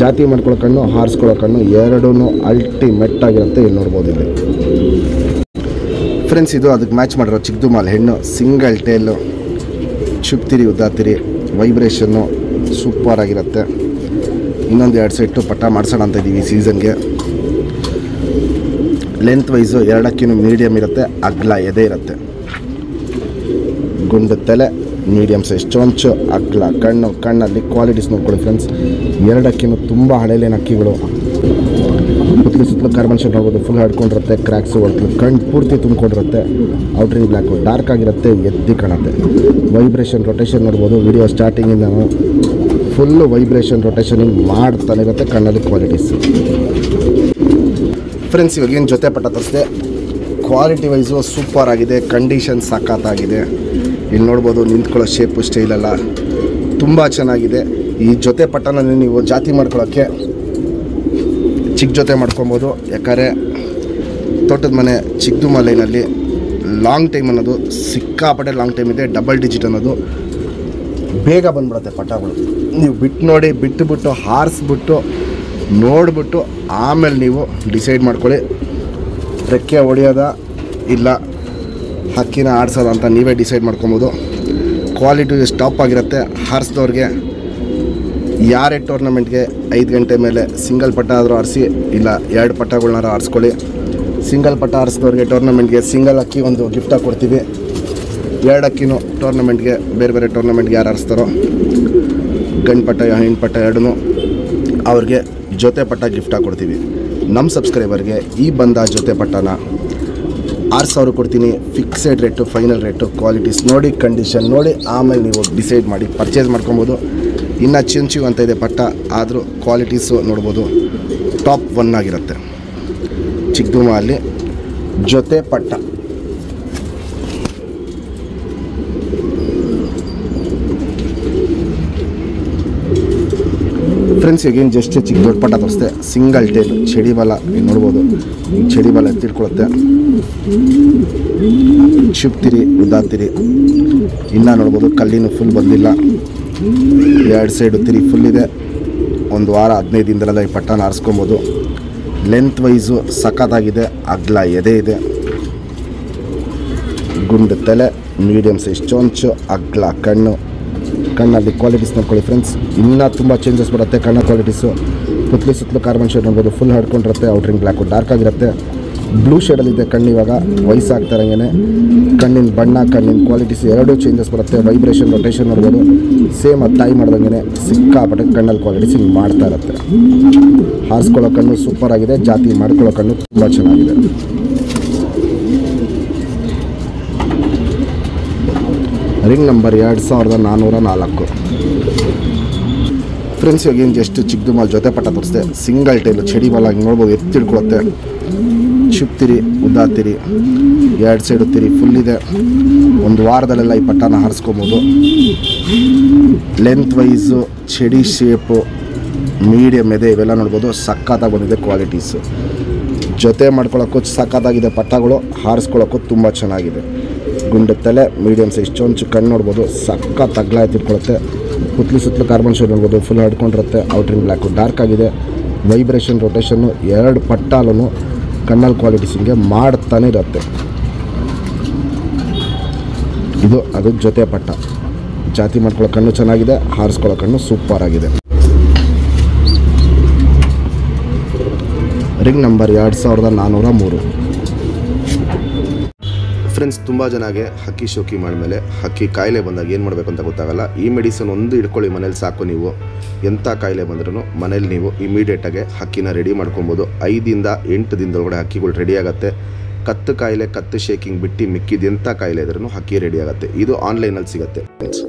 ಜಾತಿ ಮಾಡ್ಕೊಳ್ಳೋ ಕಣ್ಣು, ಹಾರಿಸ್ಕೊಳ್ಳೋ ಕಣ್ಣು ಎರಡೂ ಅಲ್ಟಿಮೇಟ್ ಆಗಿರುತ್ತೆ. ಇಲ್ಲಿ ನೋಡ್ಬೋದು. ಇಲ್ಲಿ ಫ್ರೆಂಡ್ಸ್, ಇದು ಅದಕ್ಕೆ ಮ್ಯಾಚ್ ಮಾಡಿರೋ ಚಿಕ್ಕದುಮಲ್ ಹೆಣ್ಣು. ಸಿಂಗಲ್ ಟೇಲು, ಚುಪ್ ತಿರಿ, ಉದ್ದ ತಿರಿ, ವೈಬ್ರೇಷನ್ನು, ಸೂಪರ್ ಆಗಿರುತ್ತೆ. ಇನ್ನೊಂದು 2 ಸೆಟ್ಟು ಪಟ್ಟ ಮಾಡಿಸೋಣ ಅಂತ ಇದ್ದೀವಿ ಸೀಸನ್ಗೆ. ಲೆಂತ್ ವೈಸು 2 ಮೀಡಿಯಮ್ ಇರುತ್ತೆ, ಅಗ್ಲ ಎದೆ ಇರುತ್ತೆ. ಗುಂಡು ತಲೆ, ಮೀಡಿಯಮ್ ಸೈಜ್ ಚೊಂಚು, ಅಗ್ಲ ಕಣ್ಣು, ಕಣ್ಣಲ್ಲಿ ಕ್ವಾಲಿಟೀಸ್ ನೋಡ್ಕೊಳ್ಳಿ ಫ್ರೆಂಡ್ಸ್. 2 ತುಂಬ ಹಳೆಲೇನು ಅಕ್ಕಿಗಳು. ಸುತ್ತಲೂ ಕಾರ್ಬನ್ ಶೇಡ್ ನೋಡ್ಬೋದು, ಫುಲ್ ಹಡ್ಕೊಂಡಿರುತ್ತೆ, ಕ್ರ್ಯಾಕ್ಸು ಹೊಡ್ತೀವಿ, ಕಣ್ಣು ಪೂರ್ತಿ ತುಂಬಿಕೊಂಡಿರುತ್ತೆ. ಔಟ್ರಿಂಗ್ ಬ್ಲ್ಯಾಕು ಡಾರ್ಕ್ ಆಗಿರುತ್ತೆ, ಎದ್ದಿ ಕಾಣುತ್ತೆ. ವೈಬ್ರೇಷನ್ ರೊಟೇಷನ್ ನೋಡ್ಬೋದು. ವಿಡಿಯೋ ಸ್ಟಾರ್ಟಿಂಗಿಂದ ಫುಲ್ಲು ವೈಬ್ರೇಷನ್ ರೊಟೇಷನಿಂಗ್ ಮಾಡ್ತಾನೆ ಇರುತ್ತೆ. ಕಣ್ಣಲ್ಲಿ ಕ್ವಾಲಿಟೀಸ್ ಫ್ರೆಂಡ್ಸ್. ಇವಾಗೇನು ಜೊತೆ ಪಟ್ಟ ತರಿಸಿದೆ, ಕ್ವಾಲಿಟಿ ವೈಸು ಸೂಪರ್ ಆಗಿದೆ, ಕಂಡೀಷನ್ ಸಖತ್ತಾಗಿದೆ. ಇಲ್ಲಿ ನೋಡ್ಬೋದು ನಿಂತ್ಕೊಳ್ಳೋ ಶೇಪು ಸ್ಟೈಲೆಲ್ಲ ತುಂಬ ಚೆನ್ನಾಗಿದೆ. ಈ ಜೊತೆ ಪಟ್ಟನ ನೀವು ಜಾತಿ ಮಾಡ್ಕೊಳ್ಳೋಕ್ಕೆ ಚಿಕ್ಕ ಜೊತೆ ಮಾಡ್ಕೊಬೋದು. ಯಾಕಂದರೆ ತೋಟದ ಮನೆ ಚಿಕ್ಕದು ಲೈನಲ್ಲಿ ಲಾಂಗ್ ಟೈಮ್ ಅನ್ನೋದು ಸಿಕ್ಕಾಪಟ್ಟೆ ಲಾಂಗ್ ಟೈಮ್ ಇದೆ. ಡಬಲ್ ಡಿಜಿಟ್ ಅನ್ನೋದು ಬೇಗ ಬಂದ್ಬಿಡುತ್ತೆ ಪಟ್ಟಗಳು. ನೀವು ಬಿಟ್ಟು ಹಾರಿಸ್ಬಿಟ್ಟು ನೋಡಿಬಿಟ್ಟು ಆಮೇಲೆ ನೀವು ಡಿಸೈಡ್ ಮಾಡ್ಕೊಳ್ಳಿ, ರೆಕ್ಕೆ ಹೊಡೆಯೋದ ಇಲ್ಲ ಹಕ್ಕಿನ ಆಡ್ಸೋದ ಅಂತ ನೀವೇ ಡಿಸೈಡ್ ಮಾಡ್ಕೊಬೋದು. ಕ್ವಾಲಿಟಿ ಟಾಪ್ ಆಗಿರುತ್ತೆ. ಹಾರಿಸಿದವ್ರಿಗೆ ಯಾರೇ ಟೂರ್ನಮೆಂಟ್ಗೆ 5 ಗಂಟೆ ಮೇಲೆ ಸಿಂಗಲ್ ಪಟ್ಟ ಆದರೂ ಆರಿಸಿ, ಇಲ್ಲ 2 ಪಟ್ಟಗಳನ್ನಾರು ಆರಿಸ್ಕೊಳ್ಳಿ. ಸಿಂಗಲ್ ಪಟ್ಟ ಆರಿಸಿದವ್ರಿಗೆ ಟೂರ್ನಮೆಂಟ್ಗೆ ಸಿಂಗಲ್ ಅಕ್ಕಿ ಒಂದು ಗಿಫ್ಟಾಗಿ ಕೊಡ್ತೀವಿ. 2 ಅಕ್ಕಿನೂ ಟೂರ್ನಮೆಂಟ್ಗೆ ಬೇರೆ ಟೂರ್ನಮೆಂಟ್ಗೆ ಯಾರು ಆರಿಸ್ತಾರೋ ಗಂಡು ಪಟ್ಟ ಹೆಣ್ಣು ಪಟ್ಟ 2 ಅವ್ರಿಗೆ ಜೊತೆ ಪಟ್ಟ ಗಿಫ್ಟಾಗಿ ಕೊಡ್ತೀವಿ. ನಮ್ಮ ಸಬ್ಸ್ಕ್ರೈಬರ್ಗೆ ಈ ಬಂದ ಜೊತೆ ಪಟ್ಟನ 6,000 ಕೊಡ್ತೀನಿ. Fixed rate, final rate, qualities ನೋಡಿ, ಕಂಡೀಷನ್ ನೋಡಿ ಆಮೇಲೆ ನೀವು ಡಿಸೈಡ್ ಮಾಡಿ ಪರ್ಚೇಸ್ ಮಾಡ್ಕೊಬೋದು. ಇನ್ನು ಚಿಂಚು ಅಂತ ಇದೆ ಪಟ್ಟ, ಆದರೂ ಕ್ವಾಲಿಟೀಸು ನೋಡ್ಬೋದು ಟಾಪ್ 1 ಆಗಿರುತ್ತೆ. ಚಿಕ್ಕದುಮ ಅಲ್ಲಿ ಜೊತೆ ಪಟ್ಟ. ಫ್ರೆಂಡ್ಸ್ ಈಗೇನು ಜಸ್ಟ್ ಚಿಕ್ಕ ದೊಡ್ಡ ಪಟ್ಟ ತೋರಿಸ್ದೆ. ಸಿಂಗಲ್ ಟೇಲ್ ಚಡಿ ಬಾಲ ನೋಡ್ಬೋದು. ಈ ಚಡಿ ಬಾಲ ಎತ್ತಿಡ್ಕೊಳುತ್ತೆ, ಚುಪ್ತಿರಿ ಉದ್ದಾತಿರಿ. ಇನ್ನೂ ನೋಡ್ಬೋದು ಕಲ್ಲಿನೂ ಫುಲ್ ಬಂದಿಲ್ಲ, 2 ಸೈಡು ತಿರಿ ಫುಲ್ ಇದೆ. 1 ವಾರ 15 ದಿನದಲ್ಲ ಈ ಪಟ್ಟನ ಆರಿಸ್ಕೊಬೋದು. ಲೆಂತ್ ವೈಸು ಸಖತ್ತಾಗಿದೆ, ಅಗ್ಲ ಎದೆ ಇದೆ, ಗುಂಡು ತಲೆ, ಮೀಡಿಯಮ್ ಸೈಜ್ ಚೊಂಚು, ಅಗ್ಲ ಕಣ್ಣು, ಕಣ್ಣಲ್ಲಿ ಕ್ವಾಲಿಟೀಸ್ ನೋಡ್ಕೊಳ್ಳಿ ಫ್ರೆಂಡ್ಸ್. ಇನ್ನೂ ತುಂಬ ಚೇಂಜಸ್ ಬರುತ್ತೆ ಕಣ್ಣ ಕ್ವಾಲಿಟೀಸು. ಸುತ್ತಲೂ ಕಾರ್ಬನ್ ಶೇಡ್ ನೋಡ್ಬೋದು, ಫುಲ್ ಹಡ್ಕೊಂಡಿರುತ್ತೆ. ಔಟ್ರಿಂಗ್ ಬ್ಲ್ಯಾಕು ಡಾರ್ಕ್ ಆಗಿರುತ್ತೆ, ಬ್ಲೂ ಶೇಡಲ್ಲಿದೆ ಕಣ್ಣು. ಇವಾಗ ವಯಸ್ಸಾಗ್ತಾರಂಗೆ ಕಣ್ಣಿನ ಬಣ್ಣ, ಕಣ್ಣಿನ ಕ್ವಾಲಿಟೀಸ್ 2 ಚೇಂಜಸ್ ಬರುತ್ತೆ. ವೈಬ್ರೇಷನ್ ರೊಟೇಷನ್ ನೋಡ್ಬೋದು, ಸೇಮ್ ಅದು ತಾಯಿ ಮಾಡ್ದಂಗೆ ಸಿಕ್ಕಾಪಟ್ಟೆ ಕಣ್ಣಲ್ಲಿ ಕ್ವಾಲಿಟೀಸ್ ಹಿಂಗೆ ಮಾಡ್ತಾ ಇರುತ್ತೆ. ಹಾರಿಸ್ಕೊಳ್ಳೋ ಕಣ್ಣು ಸೂಪರ್ ಆಗಿದೆ, ಜಾತಿ ಮಾಡ್ಕೊಳ್ಳೋ ಕಣ್ಣು ತುಂಬ ಚೆನ್ನಾಗಿದೆ. Ring number 2404. ಫ್ರೆಂಡ್ಸ್ ಇವಾಗೇನು ಜಸ್ಟ್ ಚಿಕ್ಕದು ಮಾಲ್ ಜೊತೆ ಪಟ್ಟ ತೋರಿಸ್ದೆ. ಸಿಂಗಲ್ ಟೈಲು ಚಡಿ ಬಾಲ ಹಿಂಗೆ ನೋಡ್ಬೋದು, ಎತ್ತಿಡ್ಕೊಳುತ್ತೆ, ಚುಪ್ತಿರಿ ಉದ್ದಾತಿರಿ, 2 ಸೈಡು ತಿರಿ ಫುಲ್ ಇದೆ. 1 ವಾರದಲ್ಲೆಲ್ಲ ಈ ಪಟ್ಟನ ಹಾರಿಸ್ಕೊಬೋದು. ಲೆಂತ್ ವೈಸು, ಚಡಿ ಶೇಪು, ಮೀಡಿಯಮ್ ಇದೆ, ಇವೆಲ್ಲ ನೋಡ್ಬೋದು ಸಖತ್ತಾಗಿ ಬಂದಿದೆ ಕ್ವಾಲಿಟೀಸು. ಜೊತೆ ಮಾಡ್ಕೊಳ್ಳೋಕ್ಕೂ ಸಖತ್ತಾಗಿದೆ ಪಟ್ಟಗಳು, ಹಾರಿಸ್ಕೊಳ್ಳೋಕ್ಕೂ ತುಂಬ ಚೆನ್ನಾಗಿದೆ. ಗುಂಡು ತಲೆ, ಮೀಡಿಯಮ್ ಸೈಜ್ ಚೊಂಚು, ಕಣ್ಣು ನೋಡ್ಬೋದು ಸಖತ್ ಅಗ್ಲ ಎತ್ತಿಟ್ಕೊಳುತ್ತೆ. ಸುತ್ತಲೂ ಕಾರ್ಬನ್ ಶೇಡ್ ನೋಡ್ಬೋದು, ಫುಲ್ ಹಡ್ಕೊಂಡಿರುತ್ತೆ. ಔಟ್ರಿಂಗ್ ಬ್ಲ್ಯಾಕು ಡಾರ್ಕ್ ಆಗಿದೆ, ವೈಬ್ರೇಷನ್ ರೊಟೇಷನ್ನು 2 ಪಟ್ಟಾಲೂ ಕಣ್ಣಲ್ಲಿ ಕ್ವಾಲಿಟೀಸ್ ಹಿಂಗೆ ಮಾಡ್ತಾನೆ ಇರುತ್ತೆ. ಇದು ಅದು ಜೊತೆ ಪಟ್ಟ. ಜಾತಿ ಮಾಡ್ಕೊಳ್ಳೋ ಕಣ್ಣು ಚೆನ್ನಾಗಿದೆ, ಹಾರಿಸ್ಕೊಳ್ಳೋ ಕಣ್ಣು ಸೂಪರ್ ಆಗಿದೆ. Ring number 2403. ಫ್ರೆಂಡ್ಸ್ ತುಂಬ ಜನಗೆ ಹಕ್ಕಿ ಶೋಕಿ ಮಾಡಿದ್ಮೇಲೆ ಹಕ್ಕಿ ಕಾಯಿಲೆ ಬಂದಾಗ ಏನು ಮಾಡಬೇಕು ಅಂತ ಗೊತ್ತಾಗಲ್ಲ. ಈ ಮೆಡಿಸನ್ ಒಂದು ಇಟ್ಕೊಳ್ಳಿ ಮನೇಲಿ ಸಾಕು. ನೀವು ಎಂಥ ಕಾಯಿಲೆ ಬಂದ್ರೂ ಮನೇಲಿ ನೀವು ಇಮಿಡಿಯೇಟಾಗಿ ಹಕ್ಕಿನ ರೆಡಿ ಮಾಡ್ಕೊಬೋದು. 5 ದಿಂದ 8 ದಿನದೊಳಗಡೆ ಹಕ್ಕಿಗಳು ರೆಡಿ ಆಗುತ್ತೆ. ಕತ್ತು ಕಾಯಿಲೆ, ಕತ್ತು ಶೇಕಿಂಗ್ ಬಿಟ್ಟು ಮಿಕ್ಕಿದ ಎಂಥ ಕಾಯಿಲೆ ಇದ್ರೂ ಹಕ್ಕಿ ರೆಡಿ ಆಗುತ್ತೆ. ಇದು ಆನ್ಲೈನಲ್ಲಿ ಸಿಗುತ್ತೆ ಫ್ರೆಂಡ್ಸ್.